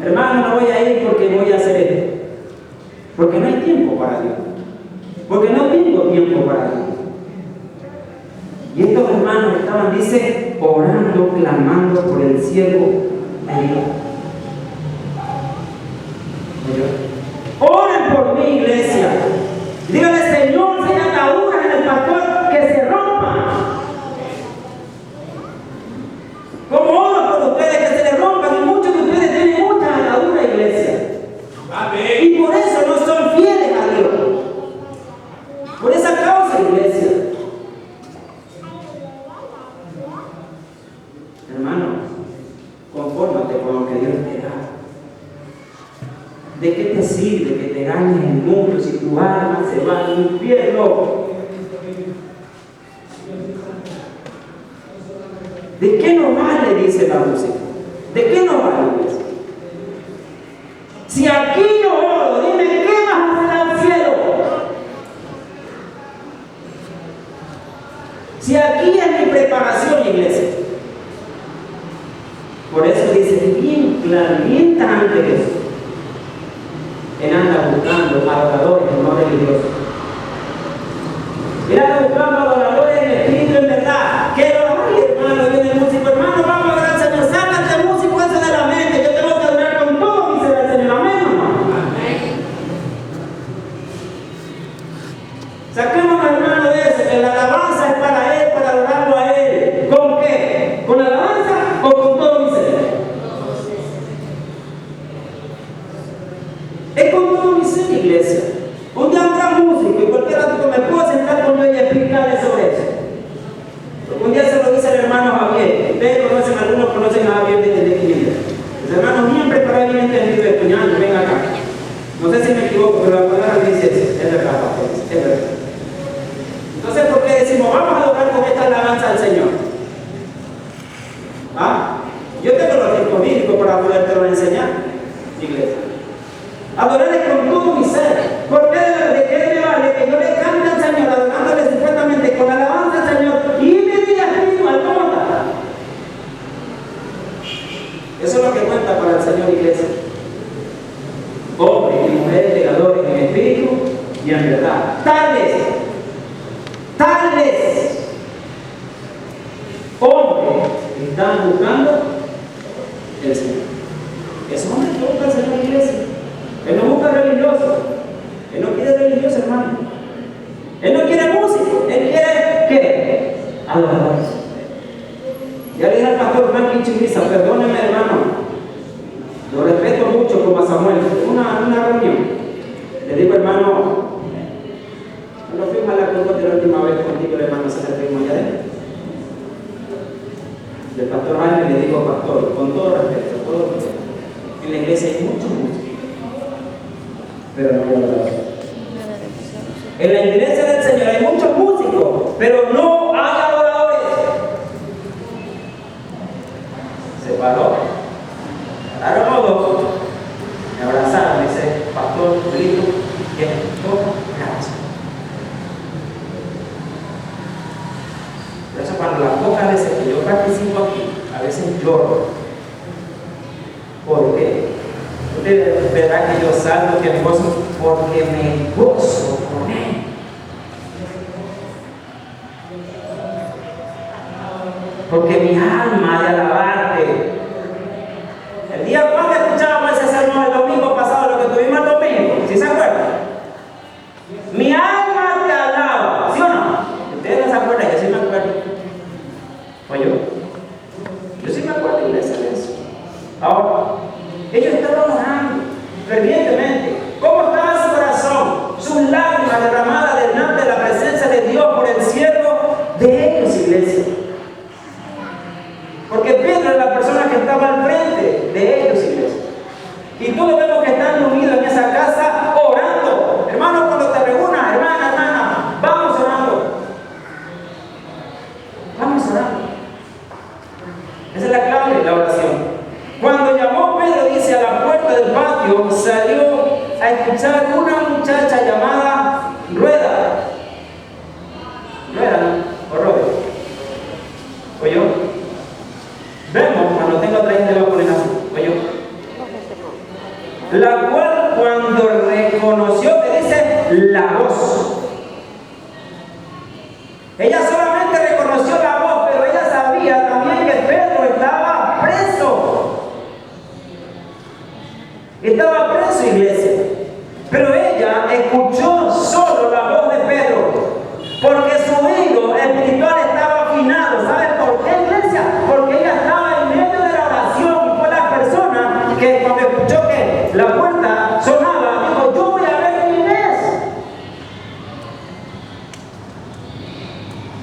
Hermano, no voy a ir porque voy a hacer esto. Porque no hay tiempo para Dios. Porque no tengo tiempo para Dios. Y estos hermanos estaban, dice, orando, clamando por el siervo de Dios. Oren por mi iglesia. Díganle, Señor, si hay ataduras en el pastor, que se rompan. Como oro por ustedes, que se les rompan. Y muchos de ustedes tienen muchas ataduras, iglesia. Amén. Y por eso no son fieles a Dios. Por esa causa, iglesia. Hermano, confórmate con lo que Dios te da. ¿De qué te sirve que te ganes el mundo si tu alma se va al infierno? ¿De qué nos vale, dice la música? ¿De qué nos vale, dice? Si aquí yo oro, dime, ¿qué vas a hacer al cielo? Si aquí es mi preparación, iglesia. Por eso dice bien claro, bien ante eso. Es con todo mi ser, iglesia. Un día un gran músico y cualquier ratito me puedo sentar con él y explicarle sobre eso. Porque un día se lo dice el hermano Javier. Ustedes conocen, algunos conocen a Javier desde Equilibrio. Los hermanos bien preparados y bien entendidos de cuñado, ven acá. No sé si me equivoco, pero la palabra dice eso. Es verdad, pastor, es verdad. Entonces, ¿por qué decimos, vamos a adorar con esta alabanza al Señor? ¿Ah? Yo tengo los textos bíblicos para podértelo enseñar, iglesia. Adorar es con todo mi ser. ¿Por qué? ¿De qué me vale que yo le cante al Señor, adorándole supuestamente con alabanza al Señor y me diga espiritual, ¿cómo está? Eso es lo que cuenta para el Señor, iglesia. Hombres y mujeres que adoren en espíritu y en verdad. Tales hombres están buscando el Señor. Esos hombres que buscan al Señor, iglesia. Él no busca religioso. Él no quiere religioso, hermano. Él no quiere músico. Él quiere, ¿qué? Adoradores. Ya le dije al pastor Franklin Chiriza, perdóneme, hermano. Lo respeto mucho como a Samuel. Una reunión. Le digo, hermano, no fuimos a la cruz de la última vez contigo, hermano, se le fuimos allá adentro. El pastor Jaime le digo, pastor, con todo respeto, en la iglesia hay muchos músicos. Pero no hay adoradores. En la iglesia del Señor hay muchos músicos, pero no hay adoradores. Se paró, pararon los dos, me abrazaron, dice, pastor, grito, que todo gracias. Por eso cuando las pocas veces que yo participo aquí, a veces lloro. ¿Por qué? Ustedes verán que yo salgo, que me gozo, porque me gozo con Él. Porque mi alma de alabarte. El día cuando escuchábamos ese sermón el domingo pasado, lo que tuvimos el domingo, ¿sí se acuerdan? Mi alma te alaba, ¿sí o no? Ustedes no se acuerdan, yo sí me acuerdo. Oye, yo sí me acuerdo, iglesia, de eso. Ahora, ellos estaban orando fervientemente. ¿Cómo estaba su corazón? Sus lágrimas derramadas delante de la presencia de Dios por el siervo de ellos, iglesia. Porque Pedro es la persona que estaba al frente de ellos, iglesia. Y todos vemos que están unidos en esa casa orando. Hermano, cuando te reúnas, hermana, vamos orando. Vamos orando. Esa es la clave de la oración. Cuando llamó Pedro, dice, a la puerta del patio, salió a escuchar una muchacha llamada Rueda. Rueda, ¿no? O Robert. ¿Oyó? Vemos, cuando tengo otra gente va a poner así. ¿Oyó? La cual cuando reconoció, que dice, la voz. Ella solamente reconoció la voz, pero ella sabía también que Pedro estaba preso. Estaba preso, iglesia. Pero ella escuchó solo la voz de Pedro, porque su oído espiritual estaba afinado. ¿Sabes por qué, iglesia? Porque ella estaba en medio de la oración y fue la persona que cuando escuchó que la puerta sonaba, dijo, yo voy a ver quién es.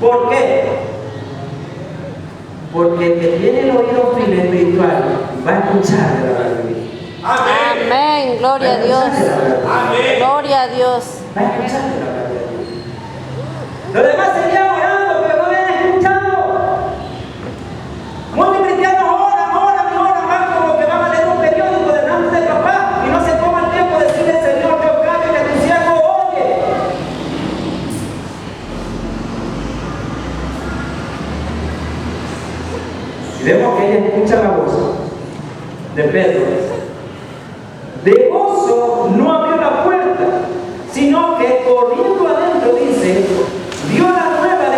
¿Por qué? Porque el que tiene el oído fino espiritual va a escuchar de la palabra de Dios. Amén. Amén. Gloria a Dios. Amén. Gloria a Dios. Va a escuchar de la palabra de Dios. Los demás seguían orando, pero no habían escuchado. Muchos cristianos oran, van como que van a leer un periódico delante de papá y no se toma el tiempo de decirle, Señor, yo cambio que tu siervo oye. Y vemos que ella escucha la voz de Pedro. De gozo no abrió la puerta, sino que corriendo adentro, dice, dio la nueva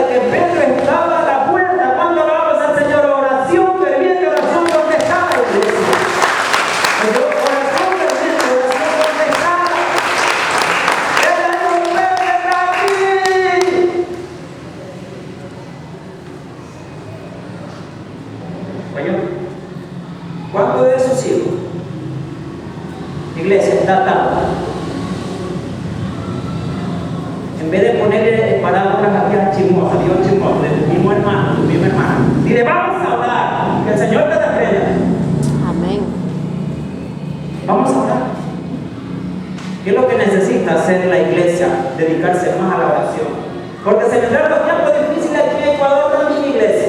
Iglesia, está atado. En vez de ponerle palabras aquí a chismosa, Dios chismoso, de tu mismo hermano, tu misma hermana, dile, vamos a orar, que el Señor te reprenda. Amén. Vamos a orar. ¿Qué es lo que necesita hacer la iglesia? Dedicarse más a la oración. Porque se vendrán los tiempos difíciles aquí en Ecuador también, iglesia.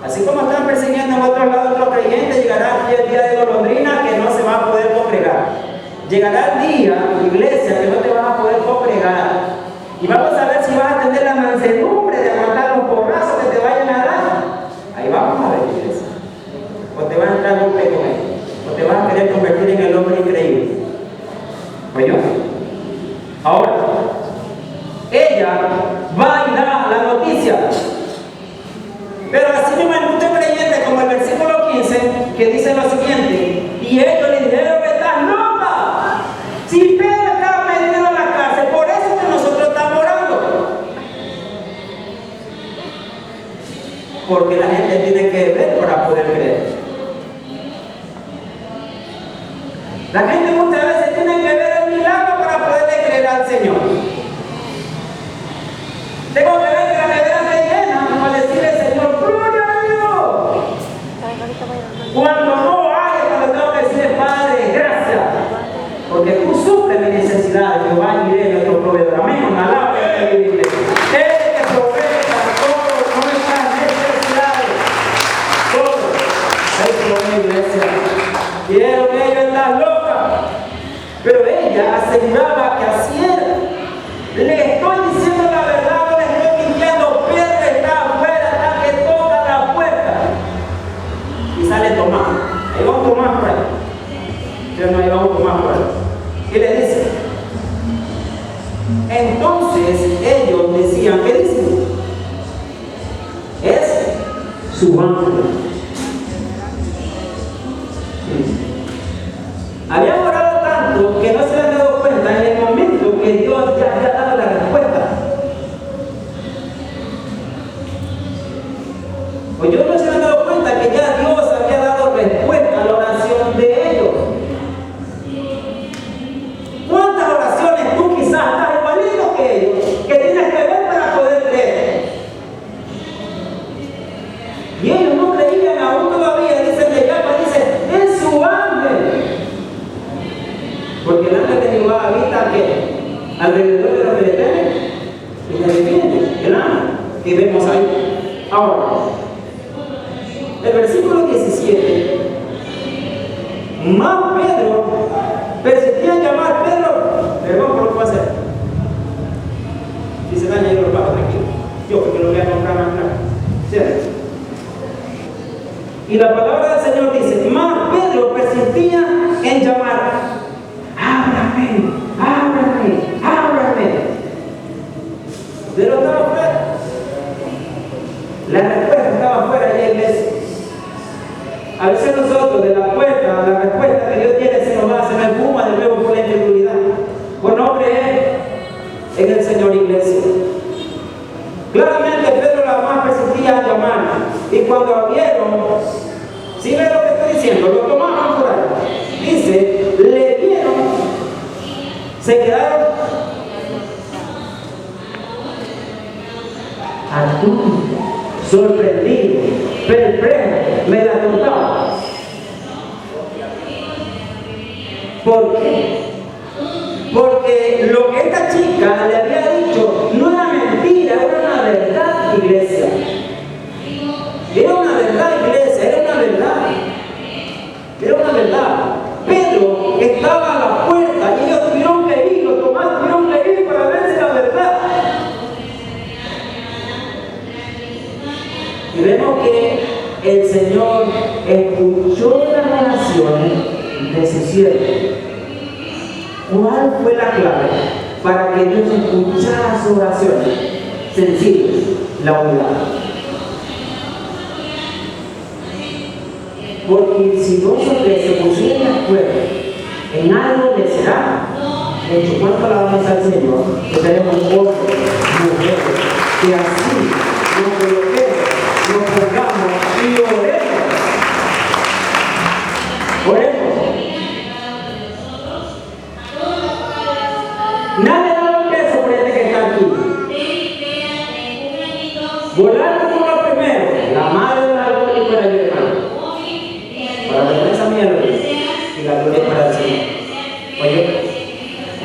Así como están persiguiendo en otros lados otros creyentes, llegará aquí el día de golondrina que no se va a poder congregar. Llegará el día, iglesia, que no te vas a poder congregar. Y vamos a ver si vas a tener la mansedumbre de aguantar los porrazos que te vayan a dar. Ahí vamos a ver, iglesia. O te van a entrar golpe con él. O te vas a querer convertir en el hombre increíble. ¿Oye? Ahora, ella va y da la noticia. Pero así mismo hay muchos creyentes, como el versículo 15, que dice lo siguiente: y ellos le dijeron, estás loca. Si Pedro estaba metido en la cárcel, por eso que nosotros estamos orando. Porque la gente tiene que ver para poder creer. La gente muchas veces tiene que ver el milagro para poder creer al Señor. Tengo que ver que la nevera esté llena para decirle al Señor, ¡gloria a Dios! Cuando no haya, cuando tengo que decirle, Padre, gracias. Porque tú suples mi necesidad, Jehová y Él, nuestro proveedor. Amén. Alaba a Él, iglesia. Él que provee para todas nuestras necesidades. Todo. Él provee, iglesia. Quiero que ella está loca. Pero ella aseguraba que así era. Le estoy diciendo la verdad, no le estoy mintiendo. Pedro está afuera hasta que toca la puerta. Y sale Tomás. Ahí va un Tomás por ahí. Pero no, ahí va un Tomás por ahí. ¿Qué le dice? Entonces ellos decían, ¿qué dicen? Es su ángel. Habían orado tanto que no se habían dado cuenta en el momento que Dios ya había dado la respuesta. Pues ellos no se habían dado cuenta que ya Dios había dado respuesta a la oración de ellos. ¿Cuántas oraciones tú quizás estás igualito que ellos, que tienes que ver para poder creer? Y ellos no creían aún todavía, dice el Yapa, dice, es su ángel. Porque el ángel de Jehová habita ¿qué? Alrededor de los que le temen y le defiende. El ángel que vemos ahí. Ahora, el versículo 17. Más Pedro persistía en llamar Pedro. Perdón, ¿por qué va a hacer? Si se daña, yo lo pago, tranquilo. Yo, porque lo voy a comprar más caro. ¿Cierto? Y la palabra del Señor dice: más Pedro persistía en llamar. Ábrame, ábrame, ábrame. Pero estaba fuera. La respuesta estaba fuera y la iglesia. A veces nosotros de la puerta, la respuesta que Dios tiene se nos va, se nos empuma de nuevo por la incredulidad, por no creer en el Señor, iglesia. Claramente Pedro la más persistía en llamar, y cuando abrieron, ¿sí ve lo que estoy diciendo? Lo tomaron por ahí. Dice, le vieron, se quedaron atónitos, sorprendidos, perplejos, medio atontados. ¿Por qué? Porque lo que esta chica le había dicho no era mentira, era una verdad, iglesia. Era una verdad, iglesia, era una verdad. Era una verdad. Pedro estaba a la puerta y ellos tuvieron que ir, los Tomás tuvieron que ir para ver si era verdad. Y vemos que el Señor escuchó las oraciones de su siervo. ¿Cuál fue la clave para que Dios escuchara sus oraciones? Sencillo, la unidad. Porque si dos o tres se pusieran de acuerdo en algo que será, en su cuanto alabamos al Señor, que tenemos hombres, mujeres, que así nos coloquemos, nos pongamos y oremos. Oremos.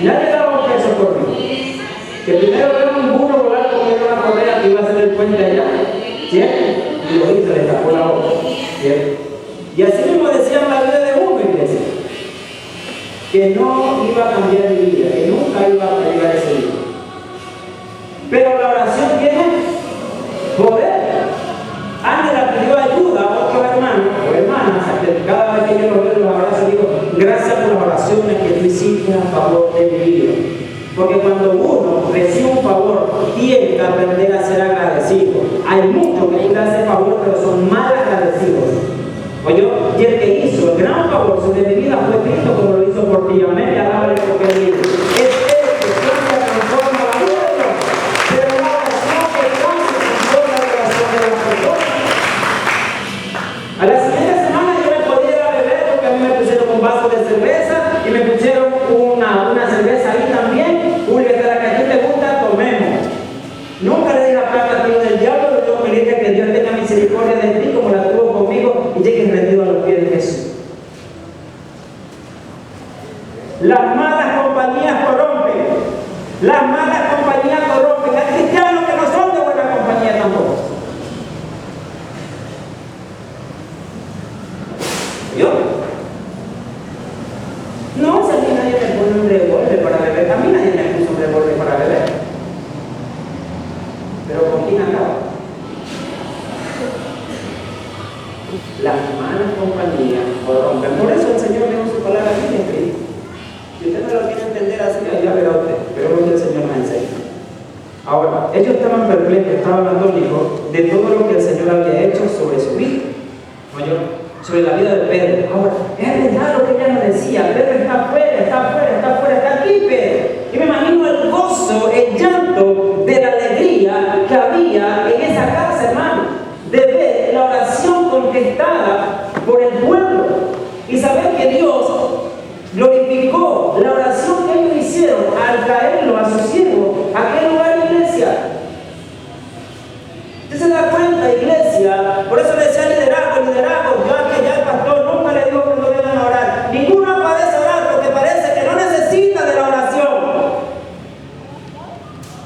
Ya le daba un peso por mí. Que primero veo un burro volar con una correa que iba a hacer el puente allá, ¿cierto? Y lo hizo, le tapó la boca, ¿cierto? Y así mismo decían la vida de uno, iglesia, que no iba a cambiar mi vida, que nunca iba a llegar a ese día. Pero la oración tiene poder. Ana le pidió ayuda a otro hermano o hermanas, cada vez que yo los veo los abrazo, digo, gracias por las oraciones que tú hiciste a favor de mi vida. Porque cuando uno recibe un favor, tiene que aprender a ser agradecido. Hay muchos que tú le haces favor, pero son mal agradecidos. Oye, y el que hizo el gran favor sobre mi vida fue Cristo, como lo hizo por ti. Amén, y alábale porque él dijo. Es Él que cambia conforme a la vida de Dios. Pero la oración que cambia conforme a la oración de las personas. A la siguiente semana yo me podía ir a beber porque a mí me pusieron un vaso de cerveza y me pusieron una cerveza ahí también. Uy, de la que a ti te gusta, tomemos. Nunca le di la plata a Dios del diablo, pero yo me dije que Dios tenga misericordia de ti como la tuvo conmigo y llegue rendido a los pies de Jesús. Las malas compañías corrompen. Las malas compañías corrompen. Hay cristianos que no son de buena compañía tampoco. ¿Yo? No, si a mí nadie me pone un revólver para beber. A mí nadie me puso un revólver para beber. Pero ¿con quién acaba? Las malas compañías corrompen. Por eso el Señor dijo su palabra aquí en Cristo. Si usted no lo quiere entender así, ya verá usted. Pero lo que el Señor me enseña. Ahora, ellos estaban perplejos, estaban atónicos de todo lo que el Señor había hecho sobre su vida. ¿Oye? Sobre la vida de Pedro. Ahora, es verdad lo que ella nos decía. Pedro está afuera, está aquí Pedro. Y me imagino el gozo, el llanto de la alegría que había en esa casa, hermano. De ver la oración contestada por el pueblo. Y saber que Dios glorificó la oración que ellos hicieron al traerlo a su siervo a aquel lugar, iglesia. Usted se da cuenta, iglesia. Por eso le decía liderazgo, ya que ya el pastor nunca le dijo que no deben orar. Ninguno parece orar porque parece que no necesita de la oración.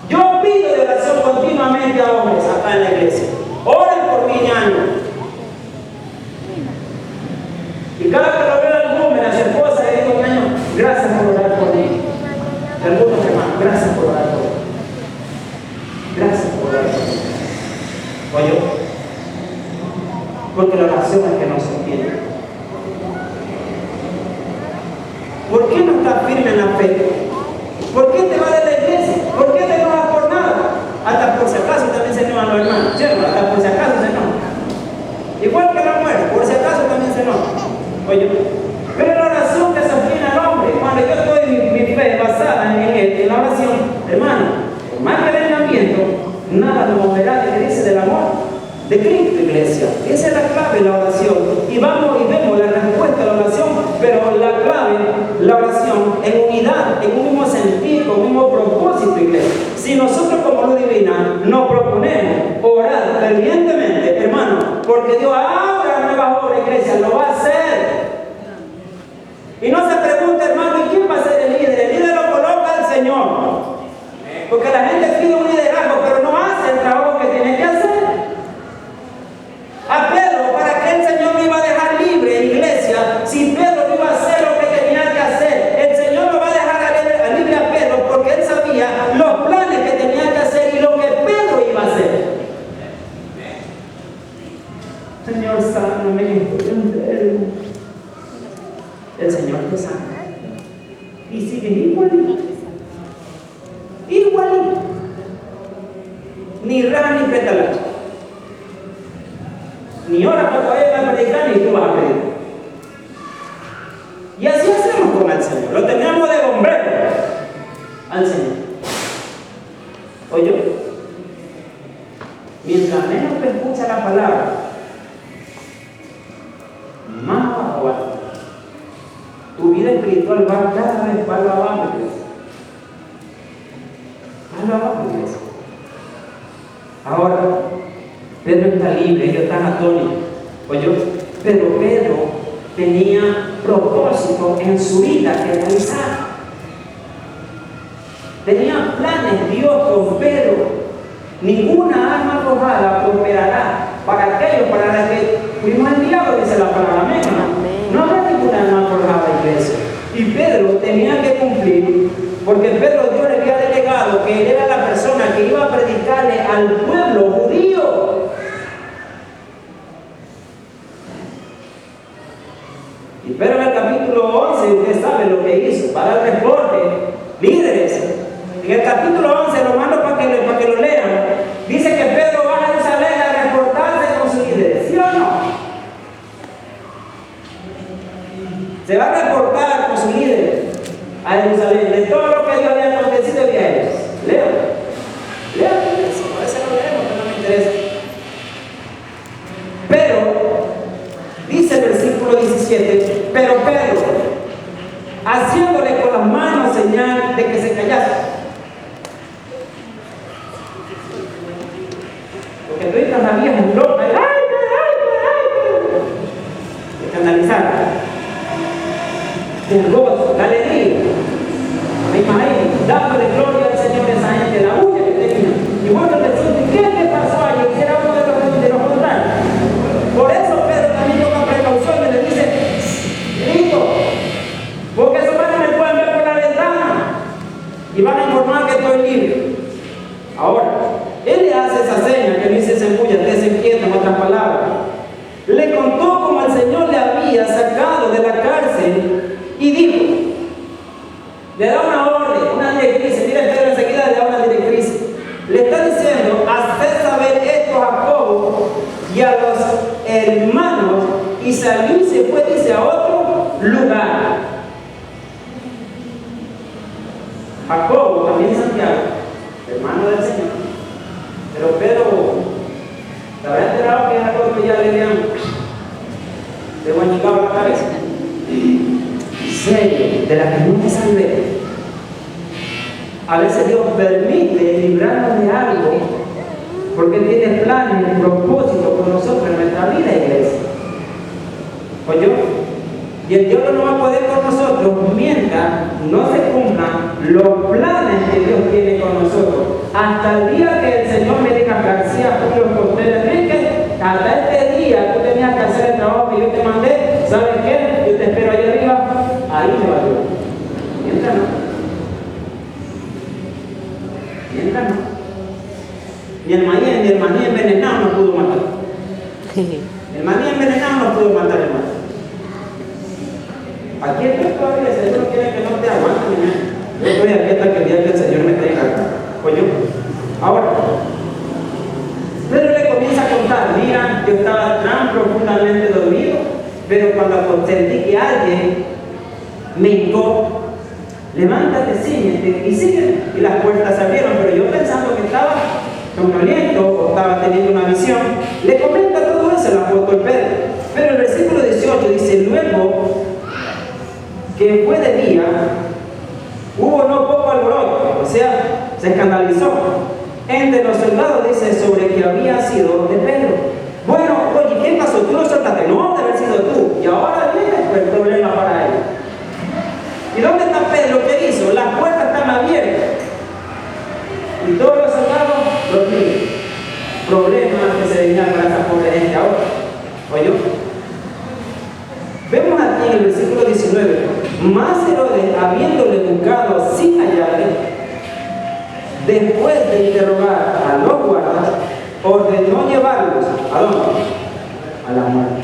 Yo pido de oración continuamente a hombres acá en la iglesia. Oren por mi ñaño. Y cada que lo veo a algún hombre, a su esposa, le digo, ñaño, gracias por orar por mí. Algunos hermanos, gracias por orar por mí. Gracias por orar por mí. Oye, porque la oración es que nos sostiene. ¿Por qué no estás firme en la fe? ¿Por qué te vas de la iglesia? ¿Por qué te enojas por nada? Hasta por si acaso también se enojan los hermanos, ¿cierto? Hasta por si acaso se enojan. Igual que la muerte, por si acaso también se enojan. Oye, pero la oración que sostiene al hombre, cuando yo estoy mi fe basada en la oración, hermano, por más que vengan viendo, nada nos moverá de que dice del amor de Cristo, iglesia. Esa es la clave de la oración. Y vamos y vemos la respuesta a la oración, pero la clave, la oración en unidad, en un mismo sentir, con un mismo propósito, iglesia. Si nosotros como luz divina nos proponemos orar fervientemente, hermano, porque Dios abra nuevas obras, iglesia, lo va a hacer. Y no se pregunte, hermano, ¿y quién va a ser el líder? El líder lo coloca el Señor. Porque la gente pide un liderazgo, pero no hace el trabajo que tiene que hacer. A Pedro, ¿para qué el Señor me iba a dejar libre, iglesia? Si Pedro no iba a hacer lo que tenía que hacer, el Señor lo va a dejar libre a Pedro porque él sabía los planes que tenía que hacer y lo que Pedro iba a hacer. Señor, sáname. El Señor te sana. Y sigue igualito. Igualito. Ni ra ni petalacho. Ni ora cuando vayas a predicar ni tú vas a pedir. Y así hacemos con el Señor. Lo tenemos de bombero al Señor. Oye, mientras menos te escucha la palabra, más abajo va. Tu vida espiritual va cada vez para abajo, iglesia. Para abajo, iglesia. Ahora, Pedro está libre, ellos están atónitos. Oye, pero Pedro tenía propósito en su vida que realizar. planes Dios con Pedro. Ninguna arma arrojada prosperará para aquellos para los que fuimos enviados, dice la palabra. Amén. No habrá ninguna arma arrojada, iglesia. Y Pedro tenía que cumplir, porque Pedro Dios le había delegado que él era la persona que iba a predicarle al pueblo judío. Y Pedro en el capítulo 11, usted sabe lo que hizo, para el reporte, líderes. En el capítulo 11, lo mando para que lo lean, dice que Pedro va a Jerusalén a reportarse con sus líderes, ¿sí o no? Se va a reportar con sus líderes a Jerusalén de todo lo que Dios había acontecido de ellos. Leo, a veces lo leemos, pero no me interesa. Pero, dice el versículo 17, pero Pedro, haciéndole con las manos señal de que se callase. Porque tú estás la vieja en Europa, escandalizada, el gozo, la alegría. Me imagino, dándole gloria al Señor a esa gente, la bulla que tenía. Y bueno, resulta, ¿qué le pasó a ellos? Si era uno de los contrarios. Por eso Pedro también toma precaución y le dice, grito, porque esos manes me pueden ver por la ventana y van a informar que estoy libre. Ahora, él le hace esa seña que no dice se bulla, que se quieta, en otras palabras. Le contó cómo el Señor le había sacado de la cárcel y dijo, le da una orden, una directriz. Mira, Pedro enseguida le da una directriz. Le está diciendo, hacer saber esto a Jacobo y a los hermanos, y salió y se fue, dice, a otro lugar. Jacobo, también Santiago, hermano del Señor. Pero Pedro, ¿te habrá enterado que Jacobo ya le habían desguañicado la cabeza? Serio, de la que nunca salvé. A veces Dios permite librarnos de algo porque tiene planes y propósitos con nosotros en nuestra vida, iglesia. ¿Oye? Y el diablo no va a poder con nosotros mientras no se cumplan los planes que Dios tiene con nosotros. Hasta el día que el Señor me diga, García, Julio, Costello, Enrique, hasta este día tú tenías que hacer el trabajo que yo te mandé. ¿Sabes qué? Yo te espero ahí arriba. Ahí me va Dios. Mientras no. Mientras no. Ni el maní envenenado no pudo matar. El maní envenenado no pudo matar, hermano. Aquí estoy todavía, el Señor quiere que no te aguante. Yo estoy aquí hasta que el día que el Señor me traiga acá. Oye, ahora, Pedro le comienza a contar, mira, yo estaba tan profundamente dormido, pero cuando sentí que alguien me hincó, levántate, síguete, y sigue. Y las puertas se abrieron, pero yo pensando que estaba somnoliento o estaba teniendo una visión, le comenta todo eso el apóstol Pedro. Pero el versículo 18 dice, luego que fue de día, hubo no poco alboroto, o sea, se escandalizó entre los soldados, dice, sobre que había sido de Pedro. Bueno, oye, ¿qué pasó? Tú lo soltaste, no, debe haber sido tú, y ahora viene el problema para él. ¿Y dónde está Pedro? ¿Qué hizo? Las puertas están abiertas y todos los soldados dormidos. Problemas que se venían para esa pobre gente ahora. ¿Oye? Vemos aquí en el versículo 19, más Herodes, habiéndole buscado sin hallarle, después de interrogar a los guardas, ordenó llevarlos ¿a dónde? A la muerte.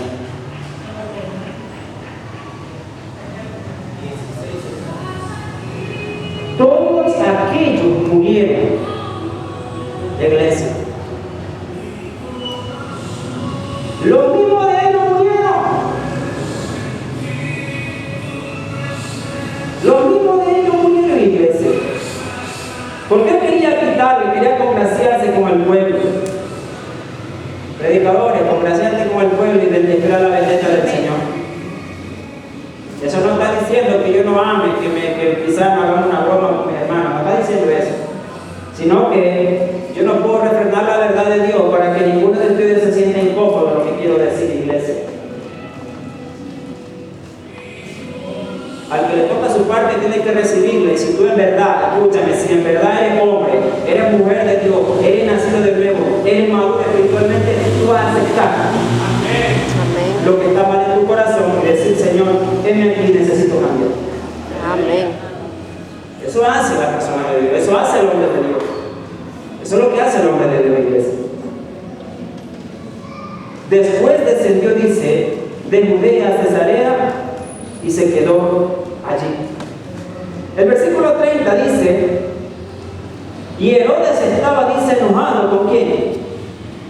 Todos aquellos murieron, iglesia. Los mismos de ellos murieron. Los mismos de ellos murieron, iglesia. Porque él quería quitarle, quería congraciarse con el pueblo. Predicadores, congraciarse con el pueblo y esperar la belleza del Señor. Eso no está diciendo que yo no ame, que quizás me hagan una broma con mis hermanos, no está diciendo eso. Sino que yo no puedo refrenar la verdad de Dios para que ninguno de ustedes se sienta incómodo lo que quiero decir, iglesia. Al que le toca su parte tiene que recibirla. Y si tú en verdad, escúchame, si en verdad eres hombre, eres mujer de Dios, eres nacido de nuevo, eres maduro espiritualmente, tú vas a aceptar lo que está mal en tu corazón y decir, Señor, heme aquí, necesito cambiar. Amén. Eso hace la persona de Dios, eso hace el hombre de Dios. Eso es lo que hace el hombre de Dios, iglesia. Después descendió, dice, de Judea a Cesarea y se quedó allí. El versículo 30 dice, y Herodes estaba, dice, enojado. ¿Con quién?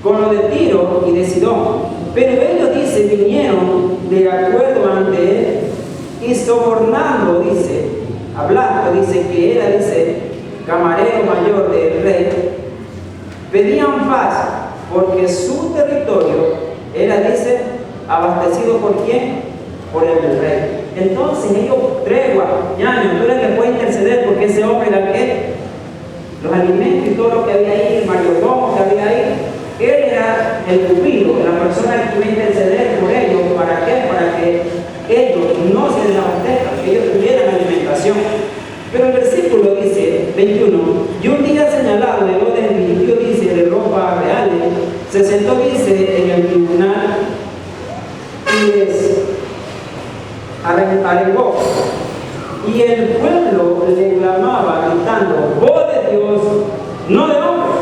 Con lo de Tiro y de Sidón. Pero ellos, dice, vinieron de acuerdo ante él y sobornando, dice, hablando, dice, que era, dice, camarero mayor del rey, pedían paz porque su territorio era, dice, abastecido ¿por quién? Por el del rey. Entonces ellos, tregua, ñaño, tú eres el que puede interceder porque ese hombre era que los alimentos y todo lo que había ahí, el mayordomo que había ahí, él era el pupilo, la persona que iba a interceder por ellos. ¿Para qué? Para que ellos no se desabastezcan, que ellos tuvieran alimentación. Pero el versículo dice, 21, y un día señalado, Herodes vistió, dice, de ropa real, se sentó, dice, en el tribunal y les arengó. Y el pueblo le clamaba gritando, voz de Dios, no de hombre.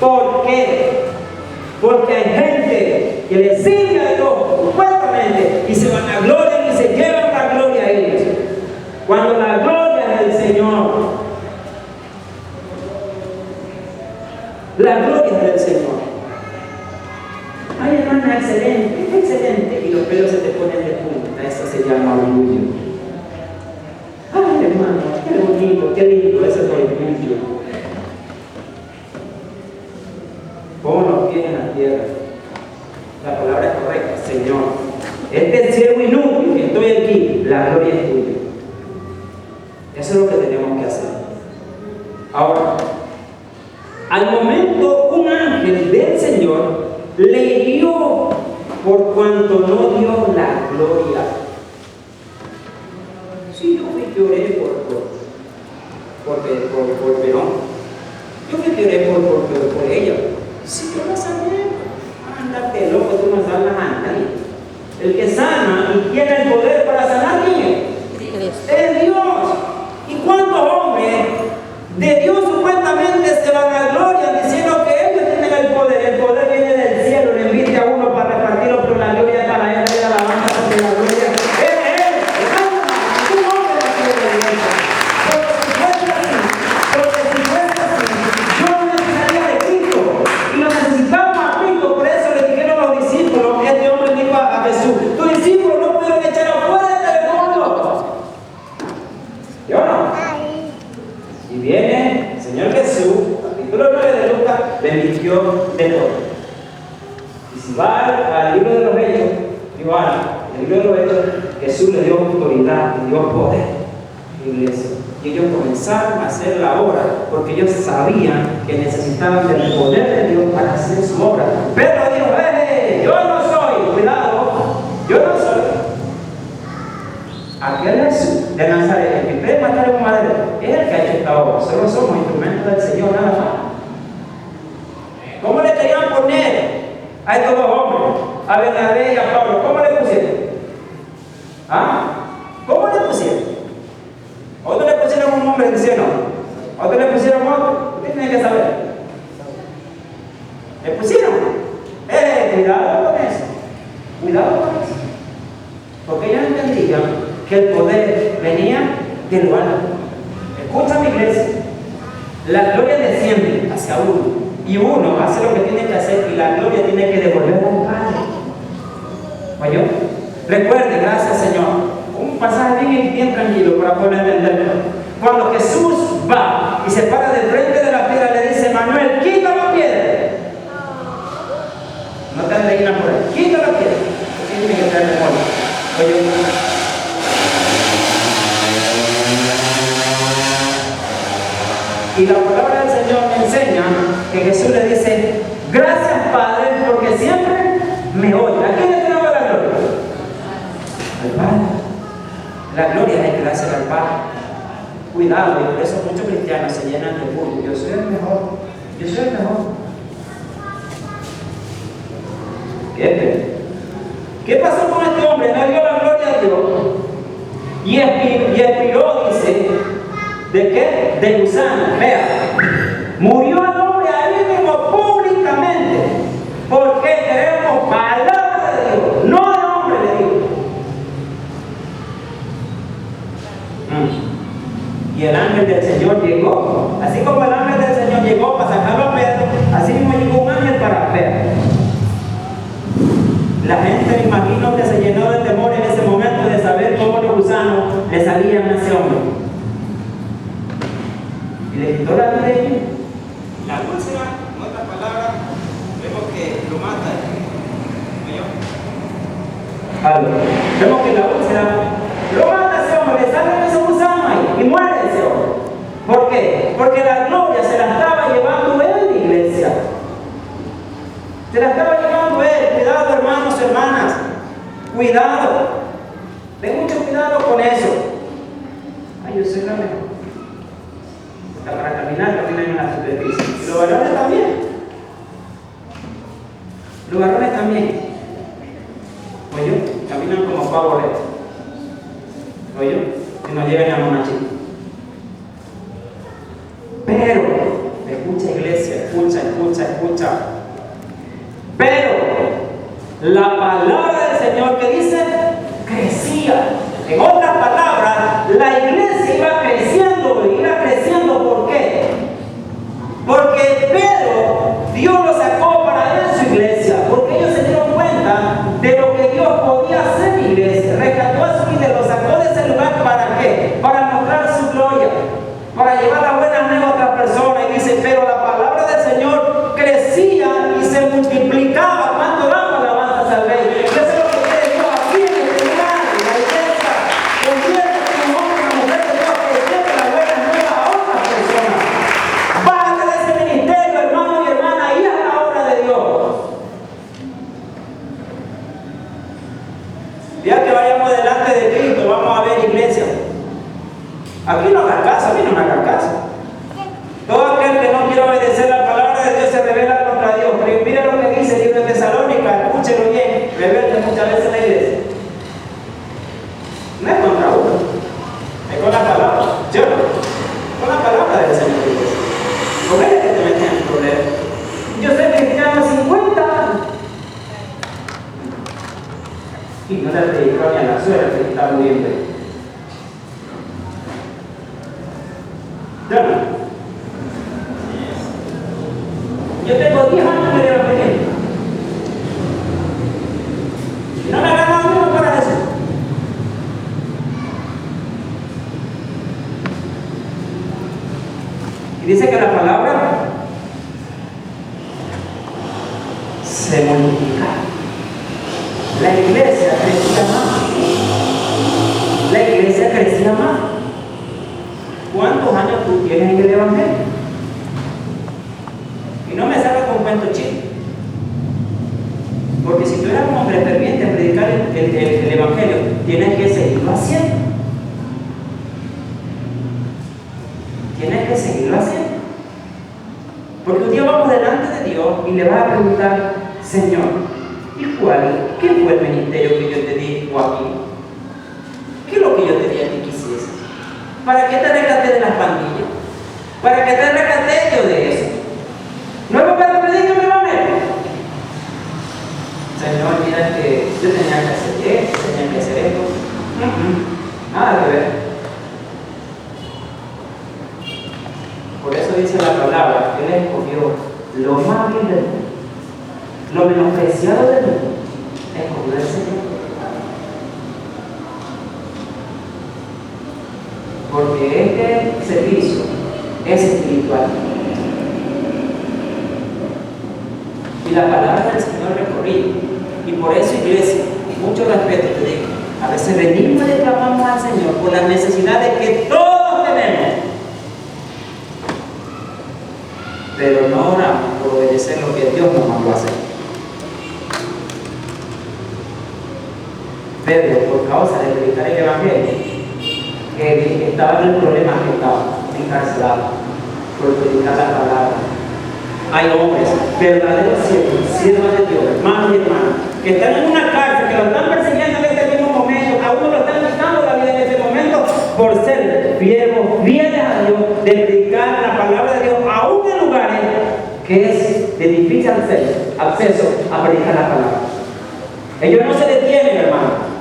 ¿Por qué? Porque hay gente que le sigue a Dios supuestamente y se van a gloria y se llevan la gloria a ellos. Cuando la gloria es del Señor, la gloria es del Señor. Ay, hermana, excelente, excelente. Y los pelos se te ponen de punta. Eso se llama orgullo. Ay, hermano, qué bonito, qué lindo, eso es orgullo. Pon los pies en la tierra. La palabra es correcta, Señor. Este siervo inútil que estoy aquí, la gloria es tuya. Eso es lo que tenemos que hacer. Ahora, al momento un ángel del Señor le hirió por cuanto no dio la gloria. Sí, yo fui que oré por Perón. Yo fui que oré por ella. Sí, yo no sabía. Ándate loco, tú no sanas a nadie. El que sana y tiene el poder para sanar, ¿quién es? Es Dios. ¿Y cuántos hombres de Dios supuestamente se van a gloria diciendo que ellos tienen el poder? El poder viene del cielo, le envía a uno para repartirlo, pero la gloria es para él, la alabanza porque la gloria es él. Un hombre de la gloria. Porque si fuese así, yo no necesitaría de Cristo y lo necesitamos a Cristo. Por eso le dijeron a los discípulos, este hombre dijo a Jesús, tus discípulos no pudieron echar afuera del mundo. Yo no. Y viene el Señor Jesús, capítulo 9 de Lucas, le limpió de todo. Y si va al libro de los Hechos, igual, el libro de los Hechos, Jesús le dio autoridad, le dio poder, iglesia. Y ellos comenzaron a hacer la obra, porque ellos sabían que necesitaban del poder de Dios para hacer su obra. Pedro dijo, yo no soy, cuidado, yo no soy. Aquel Jesús de Nazaret, el que puede matar en un madero, es el que ha hecho esta obra. Solo somos instrumentos del Señor, nada más. ¿Cómo le querían poner a estos dos hombres, a Bernabé y a Pablo? ¿Cómo le pusieron? ¿Ah? ¿Cómo le pusieron? Otros le pusieron un nombre diciendo, otros le pusieron otro. ¿Qué tienen que saber? Le pusieron. Cuidado con eso. Cuidado con eso. Porque ellos entendían que el poder venía de lo alto. Escucha mi iglesia. La gloria desciende hacia uno. Y uno hace lo que tiene que hacer y la gloria tiene que devolver al Padre. ¿Oyó? Recuerde, gracias Señor. Un pasaje bien tranquilo para poder entenderlo. Cuando Jesús va y se para del frente de la piedra, le dice, Manuel, quita la piedra. No te andes por ahí. Quita la piedra. Tiene que estar en memoria. Oye. Y la palabra del Señor me enseña que Jesús le dice, gracias Padre, porque siempre me oye. ¿A quién le tengo la gloria? Al Padre. La gloria hay que dársela al Padre. Cuidado, y por eso muchos cristianos se llenan de orgullo. Yo soy el mejor. Yo soy el mejor. ¿Qué pasó con este hombre? No dio la gloria a Dios. Y expiró, dice, ¿de qué? De gusano. Vea, murió el hombre ahí mismo públicamente. Porque queremos palabra de Dios, no de hombre de Dios. Y el ángel del Señor llegó. Así como el ángel del Señor llegó para sacarlo a Pedro, así mismo llegó un ángel para Pedro. La gente, me imagino, que se llenó de temor en ese momento de saber cómo los gusanos le salían a ese hombre. Y le quitó la vida. La úlcera, en otras palabras, vemos que lo mata. Vemos que la úlcera lo mata a ese hombre, le sale ese gusano ahí y muere ese hombre. ¿Por qué? Porque la gloria se la estaba llevando él, iglesia. Se la estaba llevando él. Cuidado, hermanos, hermanas. Cuidado. Ten mucho cuidado con eso. Ay, yo soy la mejor. Hasta para caminar, caminan en la superficie. Y los varones también. Los varones también. Oye, caminan como pavos. Oye, que nos lleven a monachito. Pero, escucha, iglesia, escucha. Pero la palabra del Señor que dice crecía. En otras palabras, la iglesia iba creciendo. ¿Por qué? Porque Pedro, Dios lo sacó para él su iglesia, porque ellos se dieron cuenta de lo que Dios podía hacer en iglesia. Rescató a su vida, lo sacó de ese lugar. ¿Para qué? Para mostrar su gloria, para llevar la buena nueva a otras personas. Y dice, pero la palabra del Señor crecía y se multiplicaba. ¿Cuánto damos alabanzas al Rey? Eso es lo que quiere Dios aquí en este lugar, en la iglesia. Convierte un hombre, una mujer de Dios que lleve la buena nueva a otras personas. Bájate de ese ministerio, hermano y hermana, y haz la obra de Dios. Ya que vayamos delante de Cristo, vamos a ver iglesia. Aquí no haga caso, a mí no me haga caso. Todo aquel que no quiere obedecer la palabra de Dios se revela contra Dios. Pero mira lo que dice el libro de Tesalónica, escúchelo bien, rebelde muchas veces en la iglesia. No es contra uno, es con la palabra. ¿Sí o no? Con la palabra del Señor. Con él es que te meten en problemas. Yo soy cristiano 50 años. Y no le predicó ni a la suegra que está muriendo. ¿Ya no? Yo tengo 10 años de evangelio. Y no me ha ganado uno para eso. Y dice que la palabra se multiplica. La iglesia crecía más. La iglesia crecía más. ¿Cuántos años tú tienes en el evangelio? Y no me salga con cuento chico. Porque si tú eres un hombre ferviente en predicar el evangelio, tienes que seguirlo haciendo. Tienes que seguirlo haciendo. Porque un día vamos delante de Dios y le vas a preguntar, Señor, ¿y qué fue el ministerio que yo te di, Joaquín? ¿Qué es lo que yo te di a ti que hicieses? ¿Para qué te rescaté de las pandillas? ¿Para qué te rescaté yo de eso? ¿No es para que predique mi evangelio? Señor, mira que yo tenía que hacer esto, tenía que hacer esto. Nada que ver. Por eso dice la palabra, que Él escogió lo más vil del mundo, lo menospreciado del mundo, escogió el Señor. Porque este servicio es espiritual. Y la palabra del Señor recorrido. Y por eso, iglesia, mucho respeto te digo, a veces venimos y le clamamos al Señor por las necesidades que todos tenemos, pero no oramos por obedecer lo que Dios nos mandó a hacer. Pedro, por causa de predicar el evangelio, que estaba en el problema, que estaba encarcelado por predicar la palabra. Hay hombres, verdaderos siervos de Dios, hermanos y hermanas, que están en una cárcel, que lo están persiguiendo en este mismo momento, a uno lo están quitando la vida en este momento por ser fieles a Dios, de predicar la palabra de Dios, aún en lugares que es de difícil acceso a predicar la palabra. Ellos no se detienen, hermano.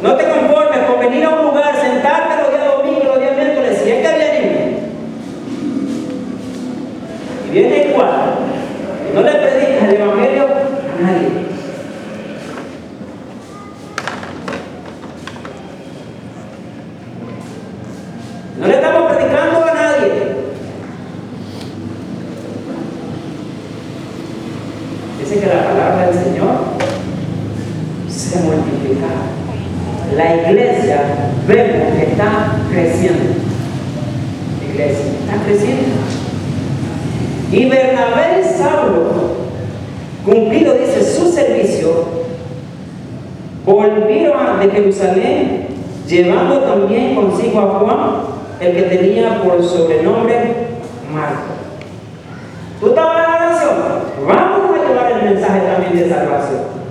No te conformes con venir a un lugar, sentarte los días domingos, los días miércoles, si es que vienen. Y viene igual. Y no le predicas el evangelio a nadie. No le estamos predicando a nadie. Dice que la palabra del Señor se multiplica. La iglesia, vemos que está creciendo. La iglesia está creciendo. Y Bernabé y Saulo, cumplido, dice, su servicio, volvieron de Jerusalén, llevando también consigo a Juan, el que tenía por sobrenombre Marcos. ¿Tú estabas en la oración? Vamos a llevar el mensaje también de salvación.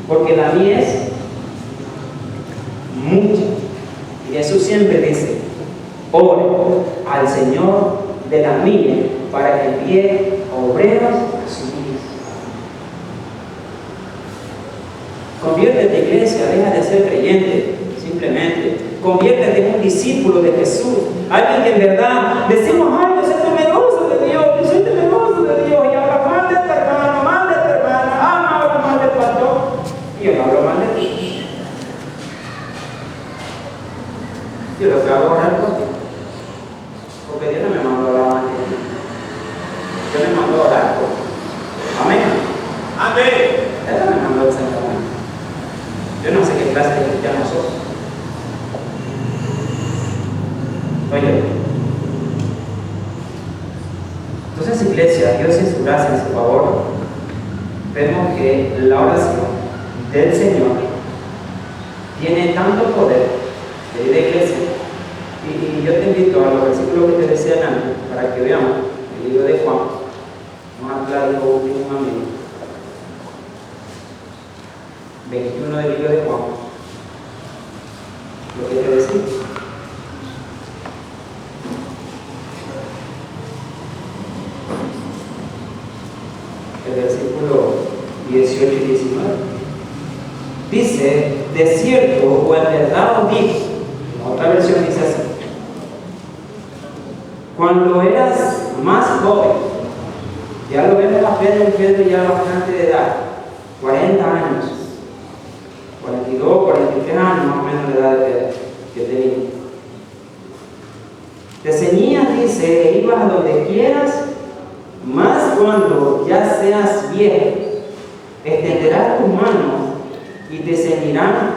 Porque la mies es mucha. Y Jesús siempre dice, ore al Señor de la mies para que envíe obreros a su mies. Conviértete, iglesia, deja de ser creyente, simplemente. Conviértete en un discípulo de Jesús. Alguien que en verdad decimos, ay, yo soy temeroso de Dios, yo soy temeroso de Dios. Y habla mal de tu hermano, mal de tu hermana, habla mal del pastor. Y yo no hablo mal de ti. Yo lo que hago es orar por ti. Porque Dios no me mandó a orar mal de ti. Dios me mandó a orar por ti. Amén. Amén. Él no me mandó a exactamente. Yo no sé qué clase de cristianos sos. Oye. Entonces, iglesia, Dios en su gracia, en su favor, vemos que la oración del Señor tiene tanto poder, querida iglesia, y yo te invito a los versículos que te decían antes para que veamos el libro de Juan. Vamos a hablar de lo último, amigo. 21 del libro de Juan. Lo que te decía. El versículo 18 y 19. Dice, de cierto o en verdad os digo, la otra versión dice así, cuando eras más joven, ya lo vemos a Pedro ya bastante de edad, 40 años, 42, 43 años más o menos la edad de Pedro que tenía. Te ceñías, dice, e ibas a donde quieras, mas cuando ya seas viejo, extenderás tus manos y te ceñirán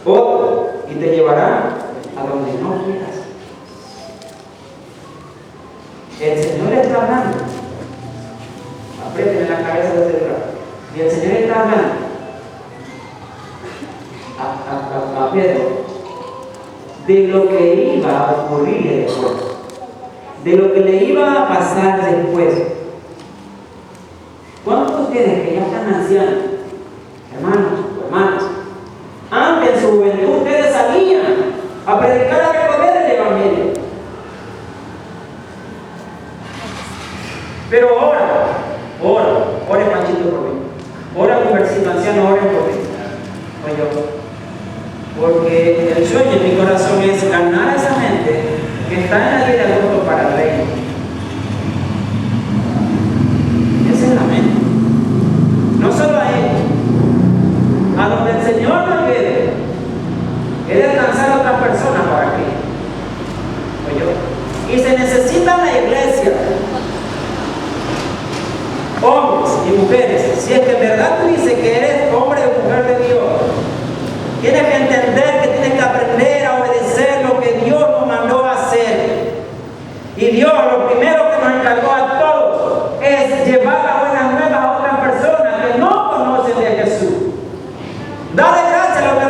otro y te llevarán a donde no quieras. El Señor está hablando. Aprieten en la cabeza del celular. Y el Señor está hablando a Pedro de lo que iba a ocurrir después, de lo que le iba a pasar después. ¿Cuántos de ustedes que ya están ancianos, hermanos o hermanas, antes en su juventud ustedes salían a predicar a recorrer el evangelio? Pero ore Panchito por mí, ora Conversito anciano, oren por mí. Porque el sueño en mi corazón es ganar a esa gente que está en la vida de otro para el reino. Esa es la mente. No solo a ellos, a donde el Señor nos lleve, es de alcanzar a otras personas para Cristo. Y se necesita la iglesia, hombres y mujeres. Si es que en verdad tú dices que eres hombre o mujer de Dios, tienes que entender que tienes que aprender a obedecer lo que Dios nos mandó a hacer. Y Dios lo primero que nos encargó a todos es llevar las buenas nuevas a otras personas que no conocen de Jesús. Dale gracias a lo que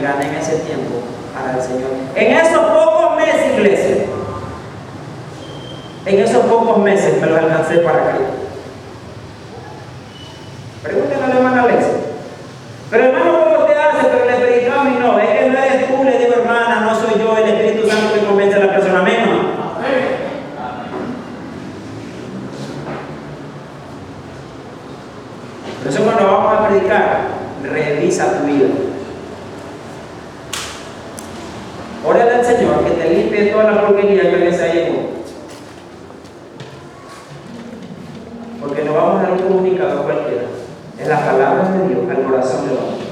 me gané en ese tiempo para el Señor. En esos pocos meses, iglesia, en esos pocos meses me los alcancé para Cristo. Pregúntenle a la hermana Alexia. Pero hermano, ¿cómo usted hace? Pero le predicamos y no. Es que no eres tú, le digo hermana, no soy yo, el Espíritu Santo que convence a la persona menos. Por eso cuando vamos a predicar, revisa tu vida. Órale al Señor que te limpie toda la porquería que ves ahí en vos. Porque no vamos a dar un comunicado cualquiera. Es la palabra de Dios al corazón del hombre.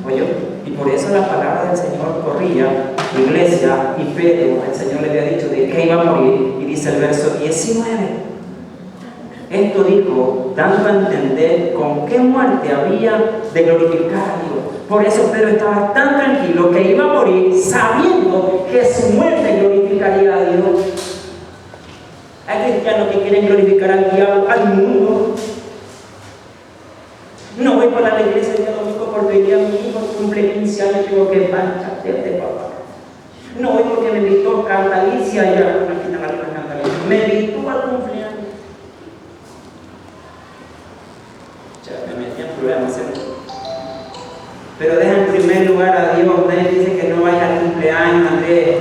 Oye, y por eso la palabra del Señor corría, iglesia, y Pedro, el Señor le había dicho de que iba a morir, y dice el verso 19. Esto dijo, dando a entender con qué muerte había de glorificar a Dios. Por eso Pedro estaba tan tranquilo que iba a morir sabiendo que su muerte glorificaría a Dios. Hay cristianos que quieren glorificar al diablo, al mundo. No voy para la iglesia el día domingo porque hoy día mi hijo cumple 15 años y tengo que mancharte, papá. No voy porque me invitó Cantalicia y ya, me invitó al cumpleaños. Me metí en problemas, ¿cierto? Pero deja en primer lugar a Dios. Nadie dice que no vaya al cumpleaños, Andrés.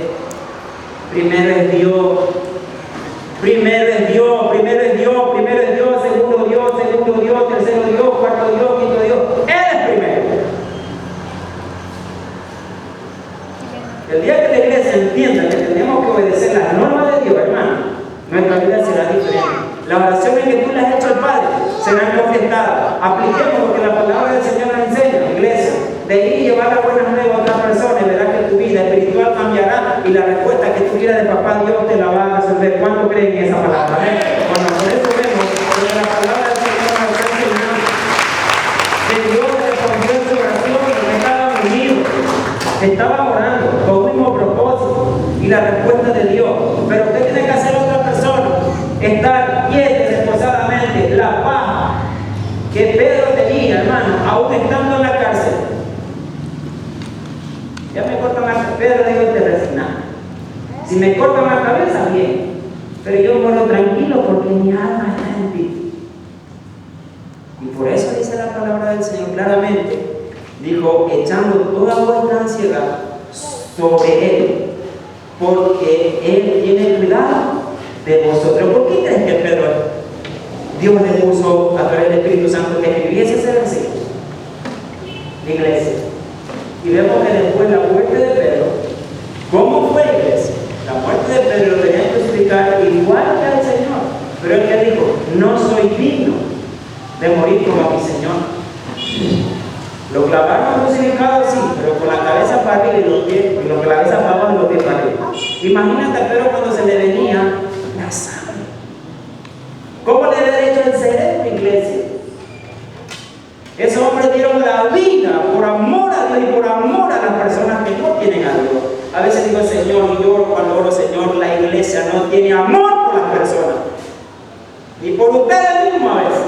Primero es Dios. Primero es Dios, primero es Dios, primero es Dios, segundo Dios, tercero Dios, cuarto Dios, quinto Dios. Él es primero. El día que la iglesia entienda que tenemos que obedecer las normas de Dios, hermano, nuestra vida será diferente. Las oraciones que tú le has hecho al Padre serán contestadas. Apliquemos lo que la palabra del Señor nos enseña, iglesia. De ir y llevar la buena nueva a otras personas, verás que tu vida espiritual cambiará y la respuesta que tú quieras de papá Dios te la va a resolver. ¿Cuánto creen en esa palabra? Amén. Cuando por eso vemos que la palabra del Señor nos está enseñando que Dios respondió en su oración porque estaban unidos, estaban orando con un mismo propósito y la respuesta de Dios. Pero usted tiene que hacer otra persona, estar quieta y reposadamente. La paz que Pedro tenía, hermano, aún estando en la cárcel. Ya me cortan la cabeza, Pedro dijo, te resignar. Si me cortan la cabeza, bien. Pero yo muero tranquilo porque mi alma está en ti. Y por eso dice la palabra del Señor claramente. Dijo, echando toda vuestra ansiedad sobre Él, porque Él tiene cuidado de vosotros. ¿Por qué crees que Pedro, Dios le puso a través del Espíritu Santo que escribiese ese versículo? La iglesia. Y vemos que después la muerte de Pedro, ¿cómo fue, iglesia? La muerte de Pedro lo tenía que explicar igual que al Señor. Pero él que dijo, no soy digno de morir como a mi Señor. Lo clavaron crucificado así, pero con la cabeza para arriba y los pies, y la cabeza para abajo y los pies para arriba. Imagínate a Pedro cuando se le venía la sangre. ¿Cómo le había hecho el cerebro, iglesia? Esos hombres dieron la vida por amor a Dios y por amor a las personas que no tienen a Dios. A veces digo, Señor, y lloro cuando oro, Señor, la iglesia no tiene amor por las personas. Y por ustedes mismos a veces.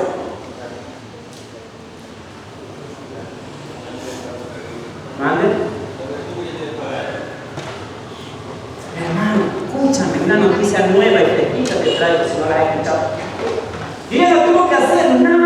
¿Mande? Hermano, escúchame, una noticia nueva y fresquita te traigo si no la has escuchado. Y ella no tuvo que hacer nada.